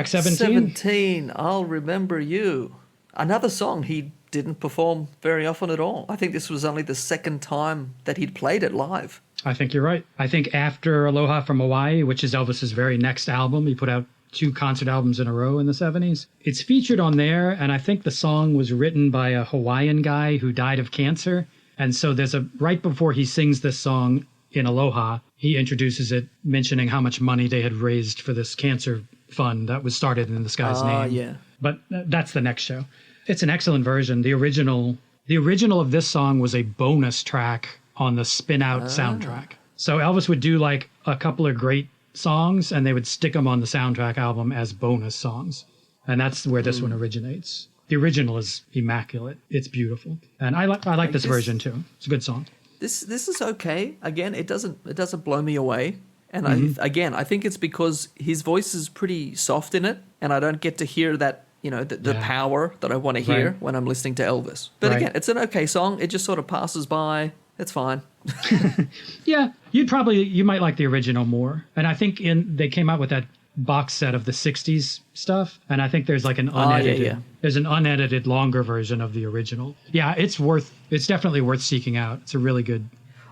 17? 17, I'll Remember You. Another song he didn't perform very often at all. I think this was only the second time that he'd played it live. I think you're right. I think after Aloha from Hawaii, which is Elvis's very next album, he put out 2 concert albums in a row in the 70s. It's featured on there, and I think the song was written by a Hawaiian guy who died of cancer, And so there's right before he sings this song in Aloha, he introduces it mentioning how much money they had raised for this cancer fund that was started in this guy's name. Yeah. But that's the next show. It's an excellent version. The original of this song was a bonus track on the Spin Out soundtrack. So Elvis would do like a couple of great songs and they would stick them on the soundtrack album as bonus songs. And that's where this one originates. The original is immaculate. It's beautiful. And I like this version too. It's a good song. This is okay. Again, it doesn't blow me away. And I think it's because his voice is pretty soft in it, and I don't get to hear that, the power that I want to hear when I'm listening to Elvis. But again, it's an okay song. It just sort of passes by. It's fine. Yeah, you might like the original more. And I think they came out with that box set of the 60s stuff, and I think there's like an unedited there's an unedited longer version of the original. Yeah, it's definitely worth seeking out. It's a really good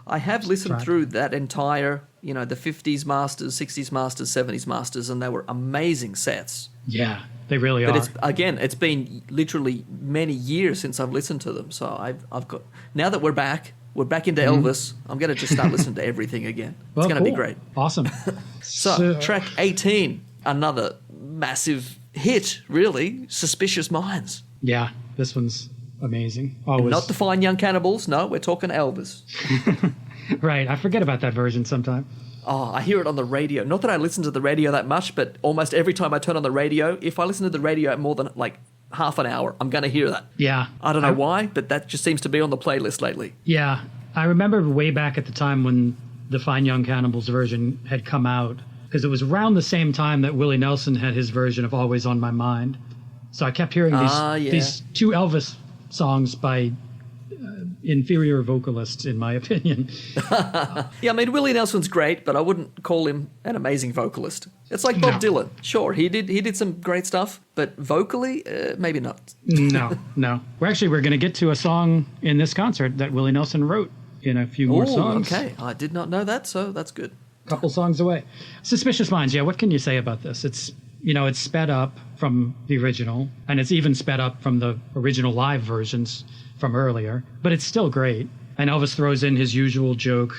I have listened through that entire, the 50s masters, 60s masters, 70s masters, and they were amazing sets. Yeah, they really are. But it's been literally many years since I've listened to them. So I've got, now that we're back into Elvis, I'm going to just start listening to everything again. It's going to be great. Awesome. So track 18, another massive hit, really, Suspicious Minds. Yeah, this one's amazing. Not the Fine Young Cannibals. No, we're talking Elvis. Right. I forget about that version sometime. Oh, I hear it on the radio. Not that I listen to the radio that much, but almost every time I turn on the radio, if I listen to the radio more than like half an hour, I'm going to hear that. Yeah. I don't know why, but that just seems to be on the playlist lately. Yeah. I remember way back at the time when the Fine Young Cannibals version had come out, because it was around the same time that Willie Nelson had his version of Always on My Mind. So I kept hearing these two Elvis songs by inferior vocalists, in my opinion. Yeah, I mean, Willie Nelson's great, but I wouldn't call him an amazing vocalist. It's like Bob Dylan. Sure, he did some great stuff, but vocally, maybe not. No. We're going to get to a song in this concert that Willie Nelson wrote in a few more songs. Okay. I did not know that, so that's good. Couple songs away. Suspicious Minds, yeah, what can you say about this? It's sped up from the original, and it's even sped up from the original live versions from earlier, but it's still great. And Elvis throws in his usual joke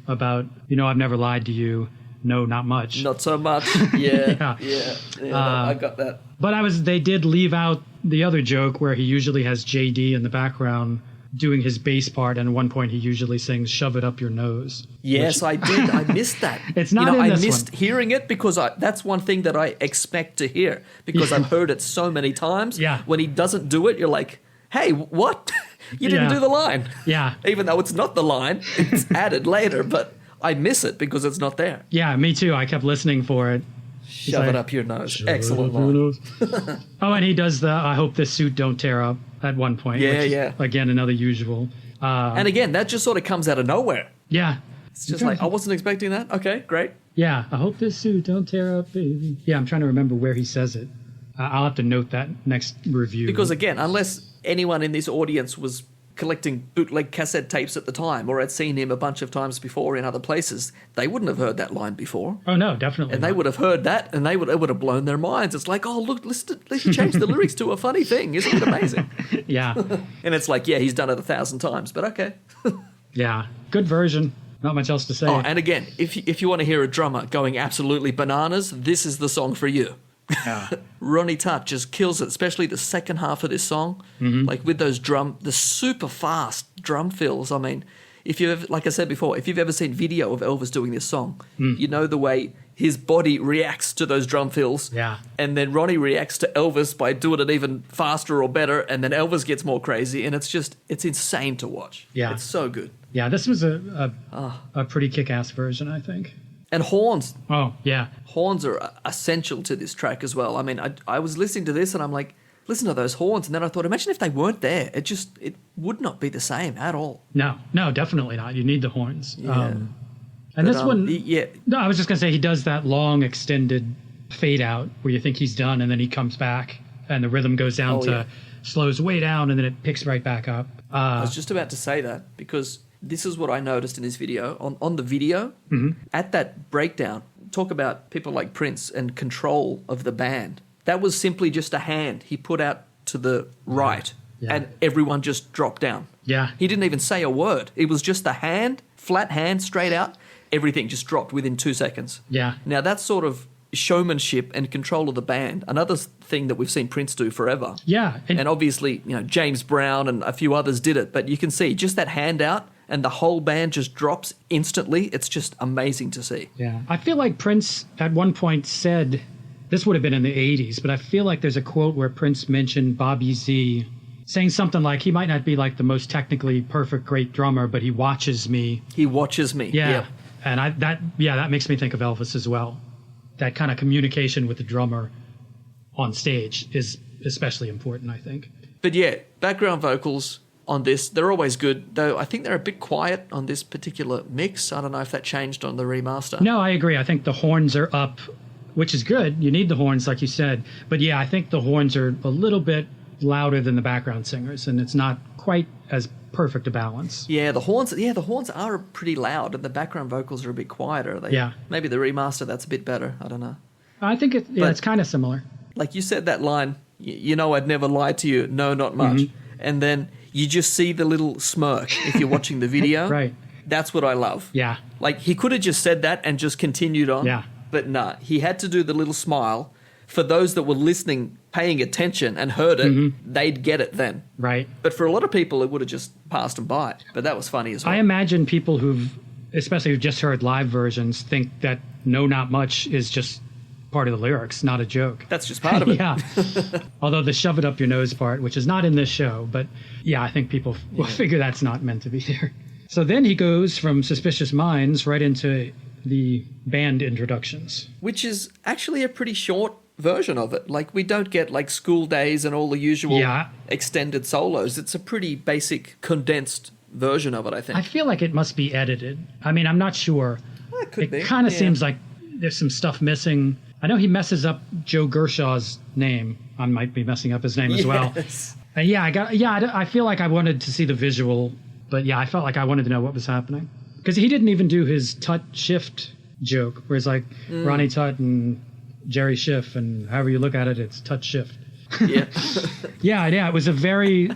about, I've never lied to you. No, not much. Not so much. Yeah. I got that. But they did leave out the other joke where he usually has JD in the background doing his bass part, and at one point he usually sings "Shove It Up Your Nose." Yes, I did. I missed that. It's not in this one. I missed hearing it because that's one thing that I expect to hear because I've heard it so many times. Yeah. When he doesn't do it, you're like, hey, what? You didn't do the line. Yeah. Even though it's not the line, it's added later, but I miss it because it's not there. Yeah, me too. I kept listening for it. Shove it up your nose. Excellent line. Oh, and he does the "I hope this suit don't tear up" at one point. Yeah. Again, another usual. And again, that just sort of comes out of nowhere. Yeah. It's just like, I wasn't expecting that. Okay, great. Yeah, "I hope this suit don't tear up, baby." Yeah, I'm trying to remember where he says it. I'll have to note that next review. Because again, unless anyone in this audience was collecting bootleg cassette tapes at the time or had seen him a bunch of times before in other places, they wouldn't have heard that line before. Oh, no, definitely And they would have heard that, and it would have blown their minds. It's like, oh, look, let's change the lyrics to a funny thing. Isn't it amazing? Yeah. And it's like, yeah, he's done it 1,000 times, but okay. Yeah, good version. Not much else to say. Oh, and again, if you want to hear a drummer going absolutely bananas, this is the song for you. Yeah. Ronnie Tutt just kills it, especially the second half of this song. Mm-hmm. Like with those the super fast drum fills. I mean, like I said before, if you've ever seen video of Elvis doing this song, you know the way his body reacts to those drum fills. Yeah. And then Ronnie reacts to Elvis by doing it even faster or better, and then Elvis gets more crazy, and it's insane to watch. Yeah. It's so good. Yeah, this was a pretty kick-ass version, I think. And horns. Oh, yeah. Horns are essential to this track as well. I mean, I was listening to this and I'm like, listen to those horns. And then I thought, imagine if they weren't there. It would not be the same at all. No, definitely not. You need the horns. Yeah. No, I was just going to say he does that long extended fade out where you think he's done and then he comes back and the rhythm goes down slows way down and then it picks right back up. I was just about to say that because this is what I noticed in this video. On the video, at that breakdown, talk about people like Prince and control of the band. That was simply just a hand he put out to the right and everyone just dropped down. Yeah. He didn't even say a word. It was just the hand, flat hand, straight out. Everything just dropped within 2 seconds. Yeah. Now, that's sort of showmanship and control of the band. Another thing that we've seen Prince do forever. Yeah. And obviously, James Brown and a few others did it. But you can see just that hand out and the whole band just drops instantly. It's just amazing to see. Yeah. I feel like Prince at one point said, this would have been in the 80s, but I feel like there's a quote where Prince mentioned Bobby Z saying something like, he might not be like the most technically perfect great drummer, but he watches me. He watches me. Yeah. Yep. And that makes me think of Elvis as well. That kind of communication with the drummer on stage is especially important, I think. But yeah, background vocals on this, they're always good, though I think they're a bit quiet on this particular mix. I don't know if that changed on the remaster. No, I agree. I think the horns are up, which is good. You need the horns, like you said. But yeah, I think the horns are a little bit louder than the background singers, and it's not quite as perfect a balance. Yeah, the horns are pretty loud, and the background vocals are a bit quieter. Yeah. Maybe the remaster, that's a bit better. I don't know. I think it's kind of similar. Like you said that line, I'd never lied to you. No, not much. Mm-hmm. And then you just see the little smirk if you're watching the video. Right. That's what I love. Yeah. Like, he could have just said that and just continued on. Yeah. But nah, he had to do the little smile. For those that were listening, paying attention and heard it, they'd get it then. Right. But for a lot of people, it would have just passed them by. But that was funny as well. I imagine people especially who've just heard live versions, think that no, not much is just part of the lyrics, not a joke. That's just part of it. Yeah. Although the shove it up your nose part, which is not in this show, but yeah, I think people will figure that's not meant to be there. So then he goes from Suspicious Minds right into the band introductions. Which is actually a pretty short version of it. Like, we don't get like School Days and all the usual extended solos. It's a pretty basic, condensed version of it, I think. I feel like it must be edited. I mean, I'm not sure. Well, it could be. It kind of seems like there's some stuff missing. I know he messes up Joe Gershaw's name. I might be messing up his name as well. And I feel like I wanted to see the visual, but yeah, I felt like I wanted to know what was happening. Because he didn't even do his Tut Shift joke, where it's like Ronnie Tut and Jerry Schiff, and however you look at it, it's Tut Shift. Yeah. yeah, it was a very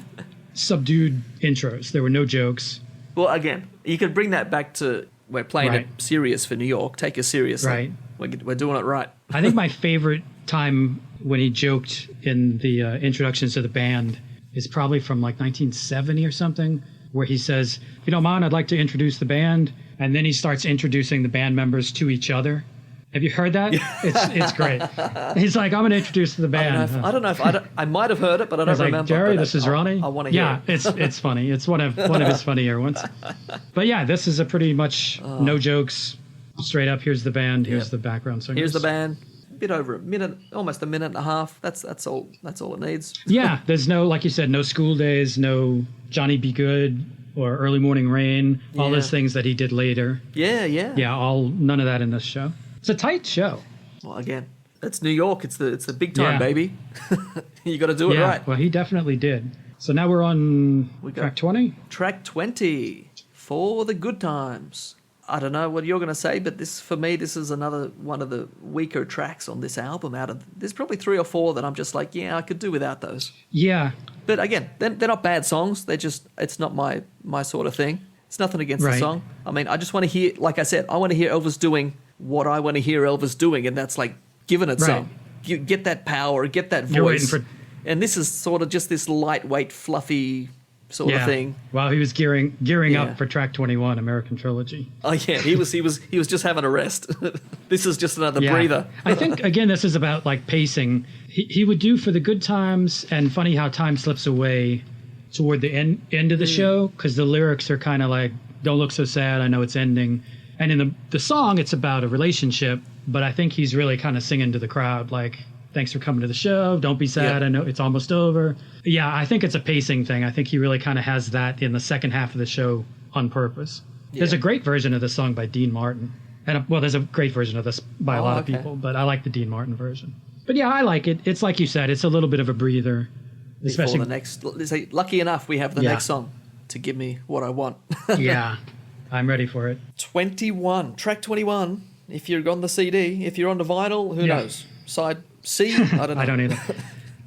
subdued intros. There were no jokes. Well, again, you could bring that back to, we're playing it serious for New York. Take us seriously. Right. We're doing it right. I think my favorite time when he joked in the introductions to the band is probably from like 1970 or something, where he says, if you don't mind, I'd like to introduce the band. And then he starts introducing the band members to each other. Have you heard that? It's great. He's like, I'm going to introduce the band. I might have heard it, but I don't remember. Like, Jerry, this is Ronnie. I want to hear it. Yeah, it's funny. It's one of his funnier ones. But yeah, this is a pretty much no jokes, straight up. Here's the band. Here's the background singers. Here's the band. A bit over a minute, almost a minute and a half. That's all it needs. Yeah, there's no, like you said, no School Days, no Johnny Be Good or Early Morning Rain. All those things that he did later. Yeah. Yeah, none of that in this show. It's a tight show. Well, again, it's New York. It's the big time, baby. You got to do it right. Well, he definitely did. So now we're on track 20? Track 20, For the Good Times. I don't know what you're going to say, but for me, this is another one of the weaker tracks on this album. There's probably 3 or 4 that I'm just like, yeah, I could do without those. Yeah. But again, they're not bad songs. It's not my sort of thing. It's nothing against the song. I mean, I just want to hear, like I said, I want to hear Elvis doing what I want to hear Elvis doing, and that's like giving it some. You get that power, get that voice. And this is sort of just this lightweight, fluffy sort of thing. Well, he was gearing up for track 21, American Trilogy. Oh yeah, he was just having a rest. This is just another breather. I think again this is about like pacing. He would do For the Good Times, and funny how time slips away toward the end of the show, because the lyrics are kind of like, don't look so sad, I know it's ending. And in the song, it's about a relationship, but I think he's really kind of singing to the crowd, like, thanks for coming to the show, don't be sad, I know it's almost over. Yeah, I think it's a pacing thing. I think he really kind of has that in the second half of the show on purpose. There's a great version of this song by Dean Martin. And, there's a great version of this by a lot of people, but I like the Dean Martin version. But yeah, I like it. It's like you said, it's a little bit of a breather. Especially the next, lucky enough, we have the next song to give me what I want. Yeah, I'm ready for it. 21, track 21. If you're on the CD, if you're on the vinyl, who knows? Side C, I don't know. I don't either.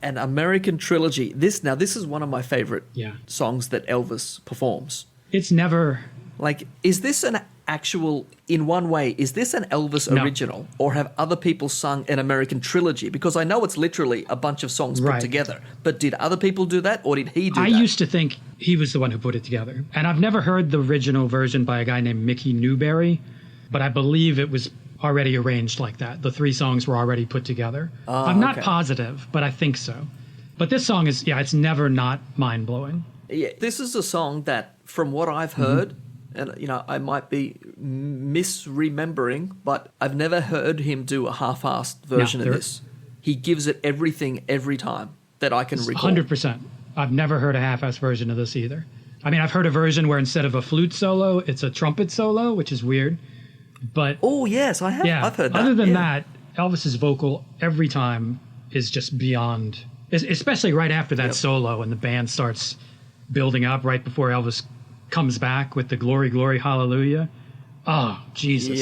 An American Trilogy. This is one of my favorite Yeah. songs that Elvis performs. It's never... Like, is this an actual, in one way, is this an Elvis No. original? Or have other people sung an American Trilogy? Because I know it's literally a bunch of songs put Right. together. But did other people do that, or did he do I that? used to think he was the one who put it together. And I've never heard the original version by a guy named Mickey Newberry, but I believe it was already arranged like that. The 3 songs were already put together. I'm not positive, but I think so. But this song is, it's never not mind-blowing. Yeah, this is a song that, from what I've heard, and I might be misremembering, but I've never heard him do a half-assed version of this. He gives it everything every time that I can recall. 100%. I've never heard a half-assed version of this either. I mean, I've heard a version where instead of a flute solo, it's a trumpet solo, which is weird. But oh yes, I have. yeah, I've heard that. Other than that, Elvis's vocal every time is just beyond. Especially right after that solo, and the band starts building up right before Elvis comes back with the "Glory, Glory, Hallelujah." Oh Jesus,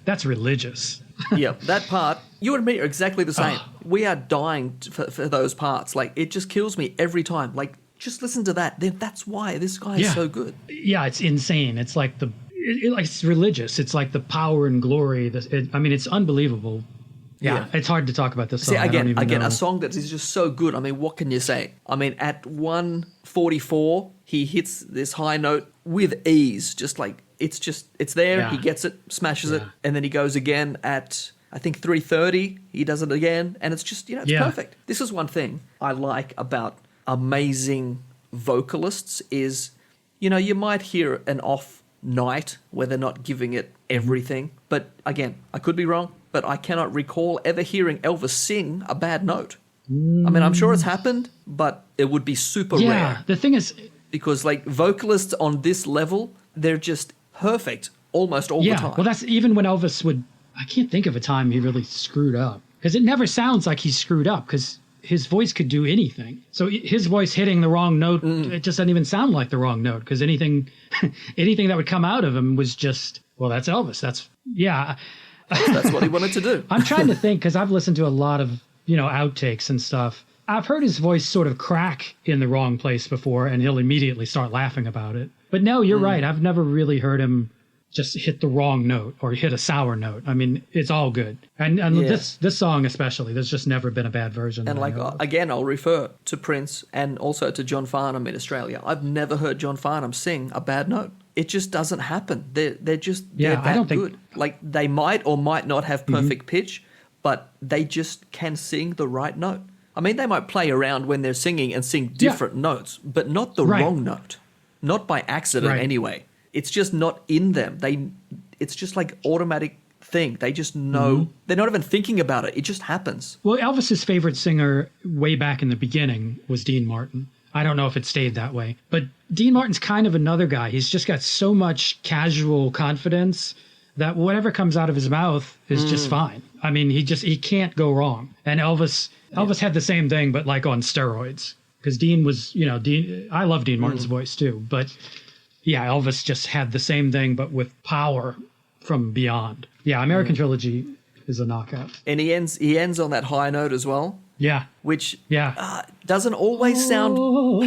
that's religious. Yeah, that part. You and me are exactly the same. We are dying for those parts. Like, it just kills me every time. Like, just listen to that. Then that's why this guy is so good. Yeah, it's insane. It's like it's religious. It's like the power and glory. It's unbelievable. Yeah, it's hard to talk about this song. See, again, a song that is just so good. I mean, what can you say? I mean, at 1:44, he hits this high note with ease. Just like, it's there. Yeah. He gets it, smashes it, and then he goes again at, I think, 3:30. He does it again, and it's just, it's perfect. This is one thing I like about amazing vocalists is, you might hear an off night where they're not giving it everything. But again, I could be wrong, but I cannot recall ever hearing Elvis sing a bad note. I mean, I'm sure it's happened, but it would be super rare. Yeah, the thing is... Because, like, vocalists on this level, they're just perfect almost all the time. Well, that's even when Elvis would... I can't think of a time he really screwed up. Because it never sounds like he screwed up, because his voice could do anything. So his voice hitting the wrong note, it just doesn't even sound like the wrong note, because anything that would come out of him was just, well, that's Elvis. That's what he wanted to do. I'm trying to think, because I've listened to a lot of, outtakes and stuff. I've heard his voice sort of crack in the wrong place before, and he'll immediately start laughing about it. But no, you're right. I've never really heard him just hit the wrong note or hit a sour note. I mean, it's all good. And this song especially, there's just never been a bad version. And again, I'll refer to Prince and also to John Farnham in Australia. I've never heard John Farnham sing a bad note. It just doesn't happen. They're that good. Like, they might or might not have perfect pitch, but they just can sing the right note. I mean, they might play around when they're singing and sing different notes, but not the wrong note. Not by accident anyway. It's just not in them. It's just like automatic thing. They just know. They're not even thinking about it. It just happens. Well, Elvis's favorite singer way back in the beginning was Dean Martin. I don't know if it stayed that way, but Dean Martin's kind of another guy. He's just got so much casual confidence that whatever comes out of his mouth is just fine. I mean, he can't go wrong. And Elvis had the same thing, but like on steroids. Because Dean was, I love Dean Martin's voice too, but yeah, Elvis just had the same thing, but with power from beyond. Yeah, American Trilogy is a knockout. And he ends on that high note as well. Yeah. Which doesn't always sound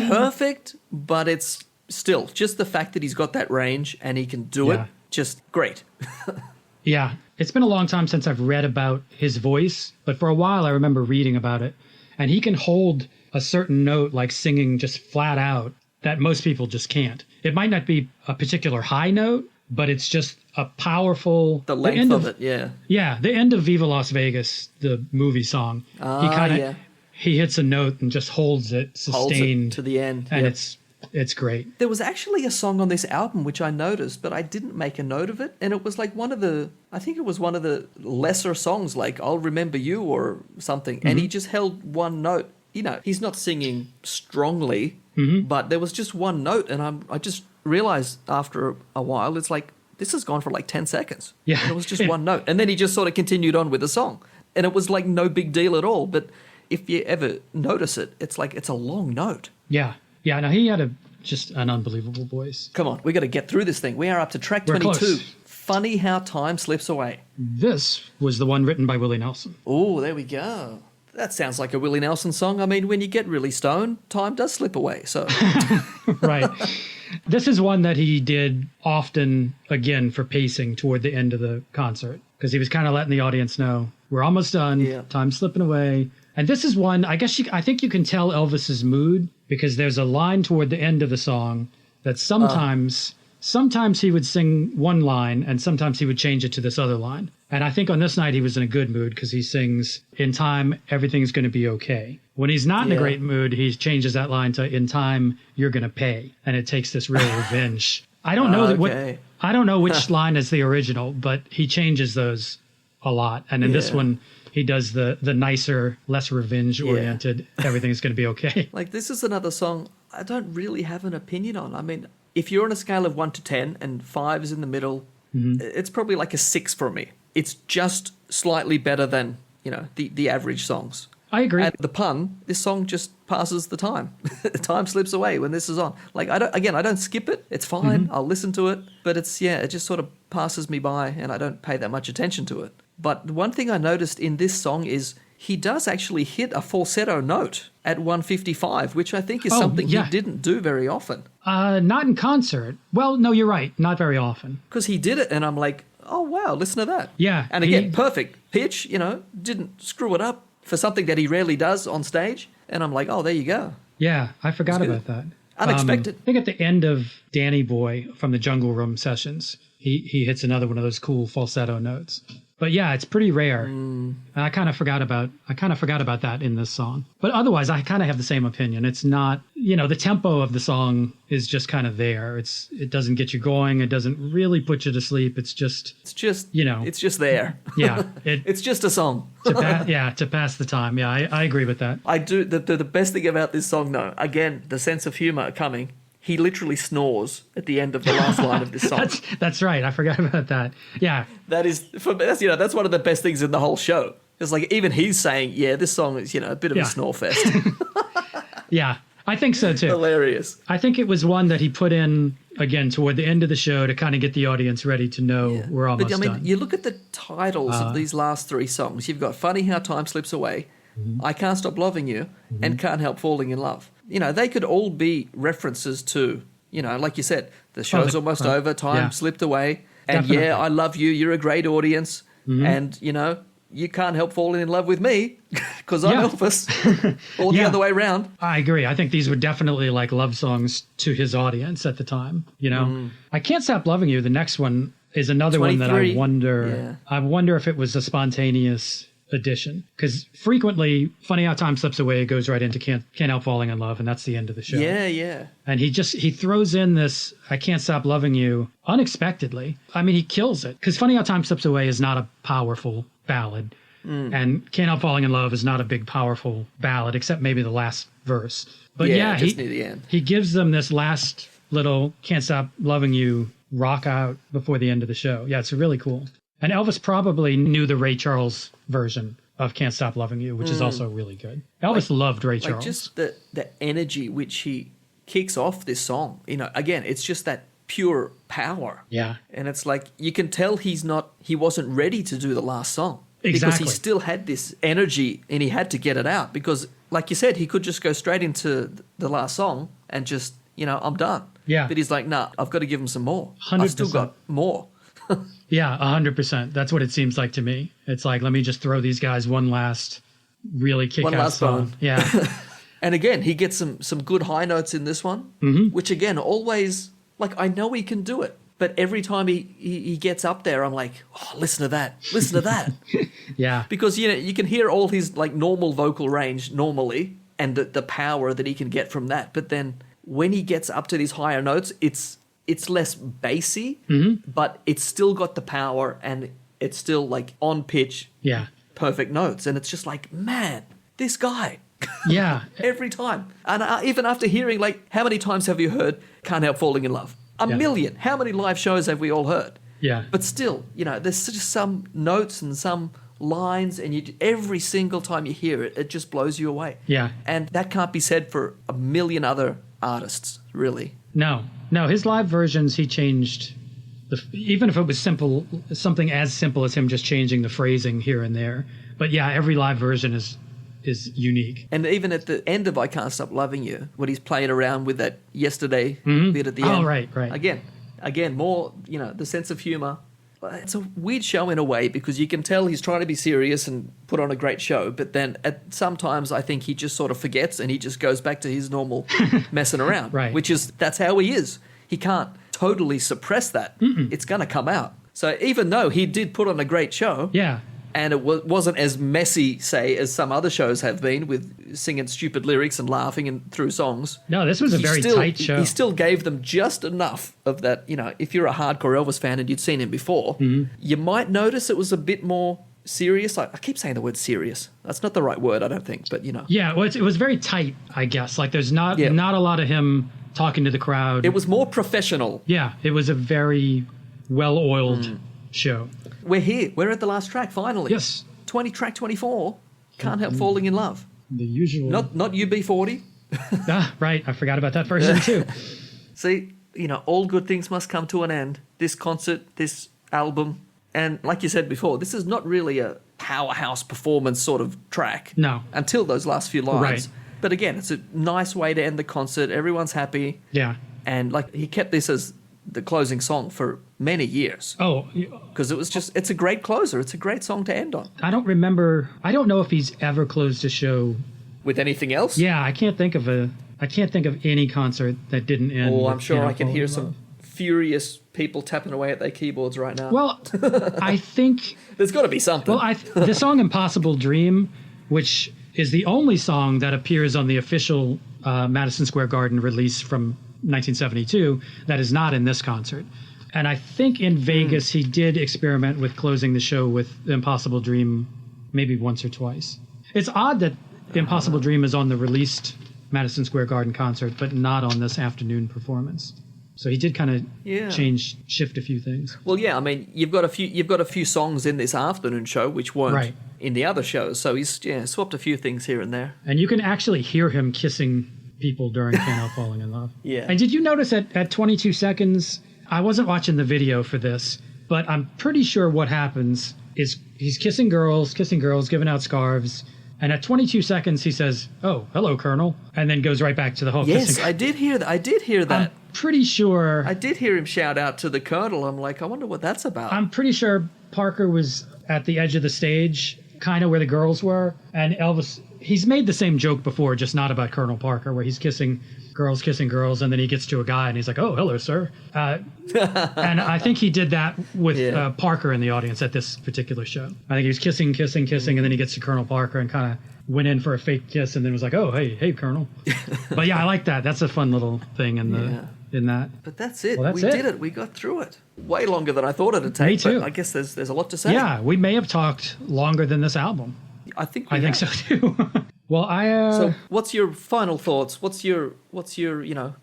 perfect, but it's still just the fact that he's got that range and he can do it, just great. Yeah. It's been a long time since I've read about his voice, but for a while I remember reading about it. And he can hold a certain note, like singing just flat out, that most people just can't. It might not be a particular high note, but it's just a powerful... The length of it, yeah. Yeah, the end of Viva Las Vegas, the movie song. He hits a note and just holds it sustained. Holds it to the end. And it's great. There was actually a song on this album which I noticed, but I didn't make a note of it. And it was like one of the lesser songs, like I'll Remember You or something. And he just held one note. He's not singing strongly, but there was just one note. And I just realized after a while, it's like, this has gone for like 10 seconds. Yeah. And it was just one note. And then he just sort of continued on with the song. And it was like no big deal at all. But if you ever notice it, it's like it's a long note. Yeah. Yeah, no, he had just an unbelievable voice. Come on, we got to get through this thing. We are up to track 22. Close. Funny how time slips away. This was the one written by Willie Nelson. Oh, there we go. that sounds like a Willie Nelson song. I mean, when you get really stoned, time does slip away. So, right. This is one that he did often, again, for pacing toward the end of the concert, because he was kind of letting the audience know, we're almost done, time's slipping away. And this is one, I think you can tell Elvis's mood, because there's a line toward the end of the song that sometimes he would sing one line and sometimes he would change it to this other line. And I think on this night he was in a good mood because he sings, in time, everything's going to be okay. When he's not in a great mood, he changes that line to, in time, you're going to pay. And it takes this real revenge. I don't know I don't know which line is the original, but he changes those a lot. And in this one, he does the nicer, less revenge-oriented, everything's going to be okay. Like, this is another song I don't really have an opinion on. I mean, if you're on a scale of 1 to 10 and 5 is in the middle, it's probably like a 6 for me. It's just slightly better than, the average songs. I agree. And the pun, this song just passes the time. Time slips away when this is on. Like, I don't skip it. It's fine. I'll listen to it. But it just sort of passes me by and I don't pay that much attention to it. But one thing I noticed in this song is he does actually hit a falsetto note at 155, which I think is something he didn't do very often. Not in concert. Well, no, you're right. Not very often. Because he did it and I'm like, oh, wow, listen to that. Yeah. And again, perfect pitch, didn't screw it up for something that he rarely does on stage. And I'm like, oh, there you go. Yeah, I forgot about that. Unexpected. I think at the end of Danny Boy from the Jungle Room sessions, he hits another one of those cool falsetto notes. But yeah, it's pretty rare. And I kind of forgot about that in this song. But otherwise, I kind of have the same opinion. It's not, the tempo of the song is just kind of there. It doesn't get you going. It doesn't really put you to sleep. It's just it's just there. Yeah. It's just a song. to pass the time. Yeah, I agree with that. I do. The best thing about this song, though, again, the sense of humor coming. He literally snores at the end of the last line of this song. That's right. I forgot about that. Yeah. That's one of the best things in the whole show. It's like even he's saying, this song is, a bit of a snore fest. Yeah, I think so too. Hilarious. I think it was one that he put in, again, toward the end of the show to kind of get the audience ready to know we're almost done. You look at the titles of these last 3 songs. You've got Funny How Time Slips Away, I Can't Stop Loving You, and Can't Help Falling in Love. They could all be references to, like you said, the show's almost over, time slipped away, and definitely. I love you, you're a great audience, and, you can't help falling in love with me because I'm Elvis, or the other way around. I agree. I think these were definitely like love songs to his audience at the time, I Can't Stop Loving You, the next one, is another 23. One that I wonder if it was a spontaneous addition, because frequently Funny How Time Slips Away goes right into Can't Help Falling in Love, and that's the end of the show. And he throws in this I Can't Stop Loving You unexpectedly. I mean, he kills it, because Funny How Time Slips Away is not a powerful ballad, and Can't Help Falling in Love is not a big powerful ballad, except maybe the last verse. But just near the end. He gives them this last little Can't Stop Loving You rock out before the end of the show. Yeah, it's really cool. And Elvis probably knew the Ray Charles version of Can't Stop Loving You, which is also really good. Elvis loved Ray Charles. Just the energy which he kicks off this song. Again, it's just that pure power. Yeah. And it's like, you can tell he wasn't ready to do the last song. Exactly. Because he still had this energy and he had to get it out. Because, like you said, he could just go straight into the last song and just, I'm done. Yeah. But he's like, nah, I've got to give him some more. 100%. I've still got more. Yeah, 100%. That's what it seems like to me. It's like, let me just throw these guys one last really kick-ass song. Bone. Yeah. And again, he gets some good high notes in this one, which again, always, like, I know he can do it, but every time he gets up there, I'm like, oh, listen to that. Yeah. Because, you can hear all his, like, normal vocal range normally and the power that he can get from that. But then when he gets up to these higher notes, it's less bassy, but it's still got the power and it's still like on pitch, perfect notes. And it's just like, man, this guy. Yeah. Every time. And even after hearing, like, how many times have you heard Can't Help Falling in Love? A million. How many live shows have we all heard? Yeah. But still, there's just some notes and some lines, and every single time you hear it, it just blows you away. Yeah. And that can't be said for a million other artists, really. No, his live versions, he changed, even if it was something as simple as him just changing the phrasing here and there. But yeah, every live version is unique. And even at the end of I Can't Stop Loving You, when he's playing around with that yesterday bit at the end. Oh, right. Again, more, the sense of humor. It's a weird show in a way because you can tell he's trying to be serious and put on a great show, but then sometimes I think he just sort of forgets and he just goes back to his normal messing around, right. That's how he is. He can't totally suppress that. It's going to come out. So even though he did put on a great show, and it wasn't as messy, say, as some other shows have been with singing stupid lyrics and laughing through songs. No, this was a very tight show. He still gave them just enough of that, if you're a hardcore Elvis fan and you'd seen him before, you might notice it was a bit more serious. I keep saying the word serious. That's not the right word, I don't think, but Yeah, well, it was very tight, I guess. Like there's not a lot of him talking to the crowd. It was more professional. Yeah, it was a very well-oiled show. We're here. We're at the last track, finally. Yes. Track 24, Can't Help Falling in Love. The usual. Not UB40. Right. I forgot about that version too. See, all good things must come to an end. This concert, this album, and like you said before, this is not really a powerhouse performance sort of track. No. Until those last few lines. Right. But again, it's a nice way to end the concert. Everyone's happy. Yeah. And he kept this as the closing song for many years. Oh. Because it's a great closer. It's a great song to end on. I don't know if he's ever closed a show with anything else. Yeah, I can't think of any concert that didn't end. Oh, I'm sure I can hear some furious people tapping away at their keyboards right now. Well, I think there's got to be something. Well, the song "Impossible Dream," which is the only song that appears on the official Madison Square Garden release from 1972 that is not in this concert. And I think in Vegas he did experiment with closing the show with Impossible Dream maybe once or twice. It's odd that Impossible Dream is on the released Madison Square Garden concert, but not on this afternoon performance. So he did kind of shift a few things. Well, yeah, I mean, you've got a few songs in this afternoon show which weren't in the other shows. So he's swapped a few things here and there. And you can actually hear him kissing people during Can't Help Falling in Love. Yeah. And did you notice at 22 seconds, I wasn't watching the video for this, but I'm pretty sure what happens is he's kissing girls, giving out scarves, and at 22 seconds he says, "Oh, hello, Colonel," and then goes right back to the whole kissing. Yes, I did hear that. I'm pretty sure... I did hear him shout out to the Colonel. I'm like, I wonder what that's about. I'm pretty sure Parker was at the edge of the stage, kind of where the girls were, and Elvis... He's made the same joke before, just not about Colonel Parker, where he's kissing girls, and then he gets to a guy and he's like, "Oh, hello, sir." And I think he did that with Parker in the audience at this particular show. I think he was kissing, and then he gets to Colonel Parker and kind of went in for a fake kiss and then was like, "Oh, hey, Colonel." But yeah, I like that. That's a fun little thing in that. But that's it. Well, we did it. We got through it. Way longer than I thought it'd take. Me too. But I guess there's a lot to say. Yeah, we may have talked longer than this album. I think so too. Well, So, what's your final thoughts? What's your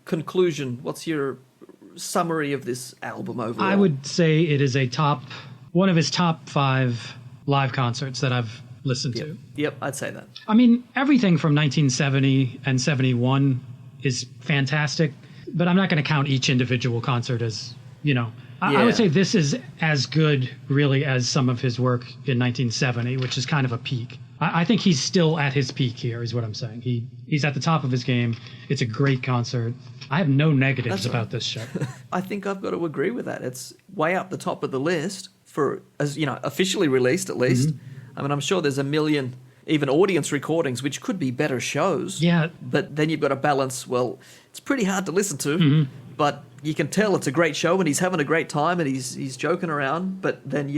conclusion? What's your summary of this album overall? I would say it is one of his top 5 live concerts that I've listened to. Yep, I'd say that. I mean, everything from 1970 and 71 is fantastic, but I'm not going to count each individual concert as, I would say this is as good, really, as some of his work in 1970, which is kind of a peak. I think he's still at his peak here, is what I'm saying. He's at the top of his game. It's a great concert. I have no negatives about this show. I think I've got to agree with that. It's way up the top of the list for, as officially released at least. Mm-hmm. I mean, I'm sure there's a million even audience recordings, which could be better shows. Yeah. But then you've got to balance, it's pretty hard to listen to, but you can tell it's a great show and he's having a great time and he's joking around, but then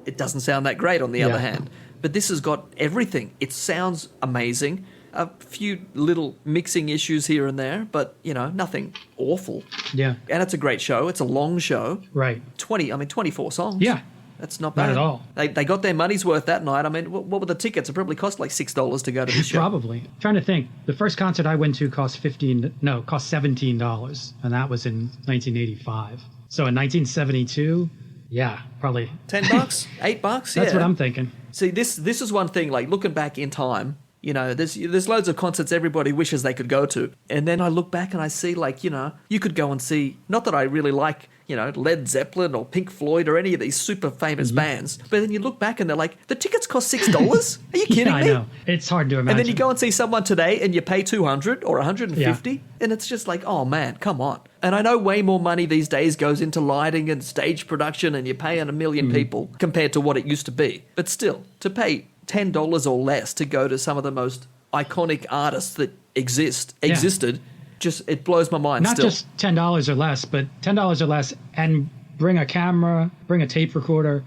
it doesn't sound that great on the other hand. But this has got everything. It sounds amazing. A few little mixing issues here and there, but, nothing awful. Yeah. And it's a great show. It's a long show. Right. 24 songs. Yeah. That's not bad. Not at all. They got their money's worth that night. I mean, what were the tickets? It probably cost like $6 to go to the show. Probably. I'm trying to think. The first concert I went to cost $17, and that was in 1985. So in 1972, yeah, probably $10, $8. That's what I'm thinking. See, this is one thing. Like looking back in time, You know, there's loads of concerts everybody wishes they could go to. And then I look back and I see, like, you know, you could go and see, not that I really like, you know, Led Zeppelin or Pink Floyd or any of these super famous bands, but then you look back and they're like, the tickets cost $6? Are you kidding me? I know. It's hard to imagine. And then you go and see someone today and you pay $200 or $150, and it's just like, oh man, come on. And I know way more money these days goes into lighting and stage production, and you're paying 1 million people compared to what it used to be. But still, to pay $10 or less to go to some of the most iconic artists that existed, just it blows my mind. Not still. just $10 or less, but $10 or less, and bring a camera, bring a tape recorder,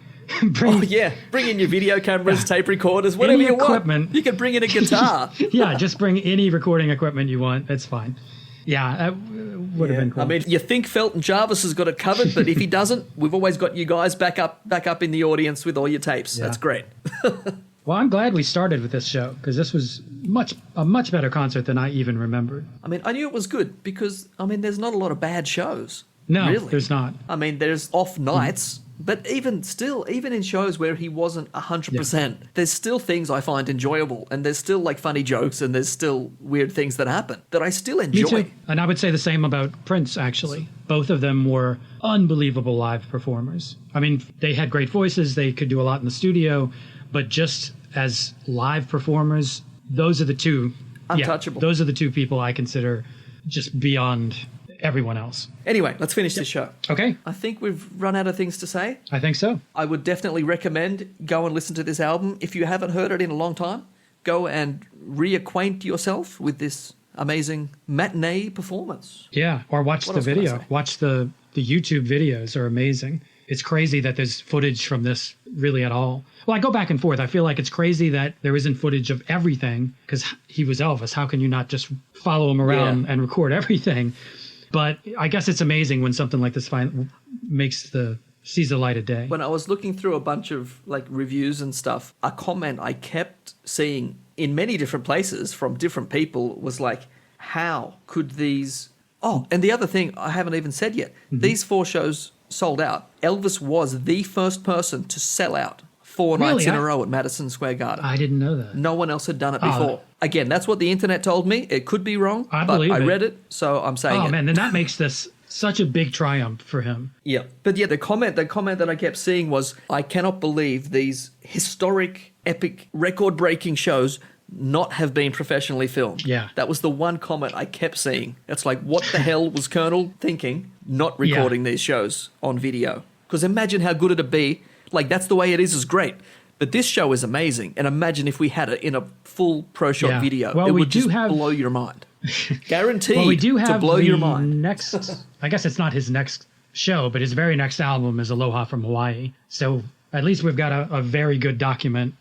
bring in your video cameras, tape recorders, whatever you want. You can bring in a guitar. Yeah, just bring any recording equipment you want. That's fine. Yeah, that would have been cool. I mean, you think Felton Jarvis has got it covered, but if he doesn't, we've always got you guys back up in the audience with all your tapes. Yeah. That's great. Well, I'm glad we started with this show, because this was a much better concert than I even remembered. I mean, I knew it was good because, I mean, there's not a lot of bad shows. No, really. There's not. I mean, there's off nights, but even in shows where he wasn't 100%, there's still things I find enjoyable, and there's still like funny jokes, and there's still weird things that happen that I still enjoy. Me too. And I would say the same about Prince, actually. Both of them were unbelievable live performers. I mean, they had great voices, they could do a lot in the studio, but just as live performers, those are the two. Untouchable. Those are the two people I consider just beyond everyone else. Anyway, let's finish this show. Okay. I think we've run out of things to say. I think so. I would definitely recommend go and listen to this album. If you haven't heard it in a long time, go and reacquaint yourself with this amazing matinee performance. Yeah, or watch the video. Watch the YouTube videos are amazing. It's crazy that there's footage from this really at all. Well, I go back and forth. I feel like it's crazy that there isn't footage of everything because he was Elvis. How can you not just follow him around and record everything? But I guess it's amazing when something like this sees the light of day. When I was looking through a bunch of like reviews and stuff, a comment I kept seeing in many different places from different people was like, how could these... Oh, and the other thing I haven't even said yet, these 4 shows sold out. Elvis was the first person to sell out 4 nights in a row at Madison Square Garden. I didn't know that. No one else had done it before. Again, that's what the internet told me. It could be wrong, but I read it, so I'm saying it. Oh, man, then that makes this such a big triumph for him. Yeah. But yeah, the comment that I kept seeing was, I cannot believe these historic, epic, record-breaking shows not have been professionally filmed. Yeah. That was the one comment I kept seeing. It's like, what the hell was Colonel thinking not recording these shows on video? Because imagine how good it'd be. Like, that's the way it is great. But this show is amazing. And imagine if we had it in a full Pro Shot video. Well, it would just blow your mind. Guaranteed we do have to blow your mind. Next, I guess it's not his next show, but his very next album is Aloha from Hawaii. So at least we've got a very good document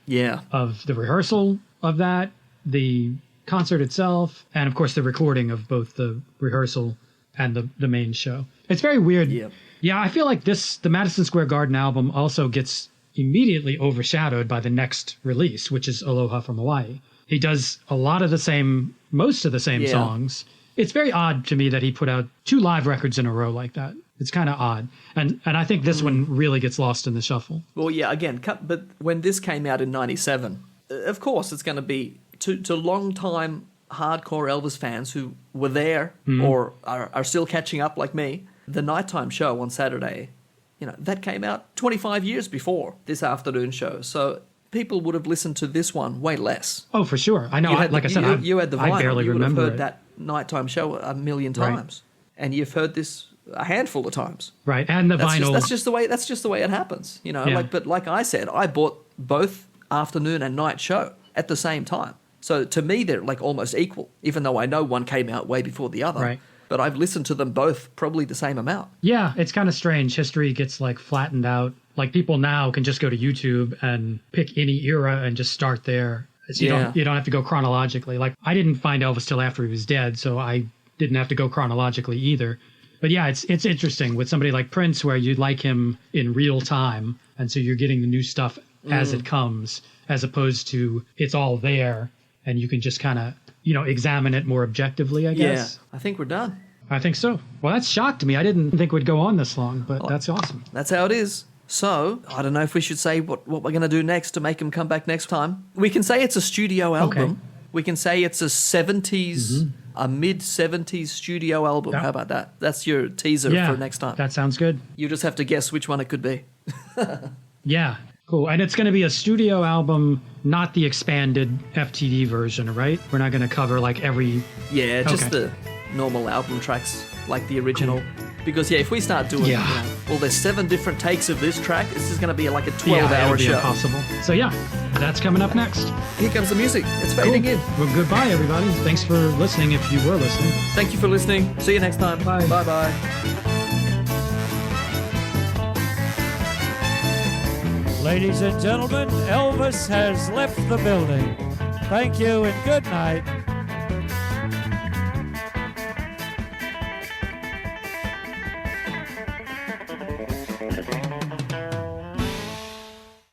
of the rehearsal of that, the concert itself, and of course the recording of both the rehearsal and the main show. It's very weird. Yeah, I feel like the Madison Square Garden album also gets immediately overshadowed by the next release, which is Aloha from Hawaii. He does most of the same songs. It's very odd to me that he put out 2 live records in a row like that. It's kind of odd. And I think this one really gets lost in the shuffle. Well, yeah, again, but when this came out in 97, of course it's going to be to long-time hardcore Elvis fans who were there or are still catching up like me, the nighttime show on Saturday, that came out 25 years before this afternoon show. So people would have listened to this one way less. Oh, for sure. I know. You had the vinyl. I barely you would have remember heard that nighttime show a million times. Right. And you've heard this a handful of times. Right. And vinyl. That's just the way it happens. But like I said, I bought both afternoon and night show at the same time. So to me, they're like almost equal, even though I know one came out way before the other. Right. But I've listened to them both probably the same amount. Yeah, it's kind of strange. History gets like flattened out. Like people now can just go to YouTube and pick any era and just start there. So you don't have to go chronologically. Like I didn't find Elvis till after he was dead, so I didn't have to go chronologically either. But yeah, it's interesting with somebody like Prince where you like him in real time, and so you're getting the new stuff as it comes, as opposed to it's all there and you can just kind of examine it more objectively, I guess. Yeah, I think we're done. I think so. Well, that's shocked me. I didn't think we'd go on this long, but that's awesome. That's how it is. So, I don't know if we should say what we're going to do next to make him come back next time. We can say it's a studio album, We can say it's a 70s, a mid-70s studio album. How about that? That's your teaser for next time. That sounds good. You just have to guess which one it could be. Yeah, cool. And it's going to be a studio album, not the expanded FTD version, right? We're not going to cover like every... Yeah, just the normal album tracks, like the original. Cool. Because, if we start doing, well, there's 7 different takes of this track. This is going to be like a 12-hour show. Impossible. So, that's coming up next. Here comes the music. It's fading in. Well, goodbye, everybody. Thanks for listening if you were listening. Thank you for listening. See you next time. Bye. Bye-bye. Ladies and gentlemen, Elvis has left the building. Thank you and good night.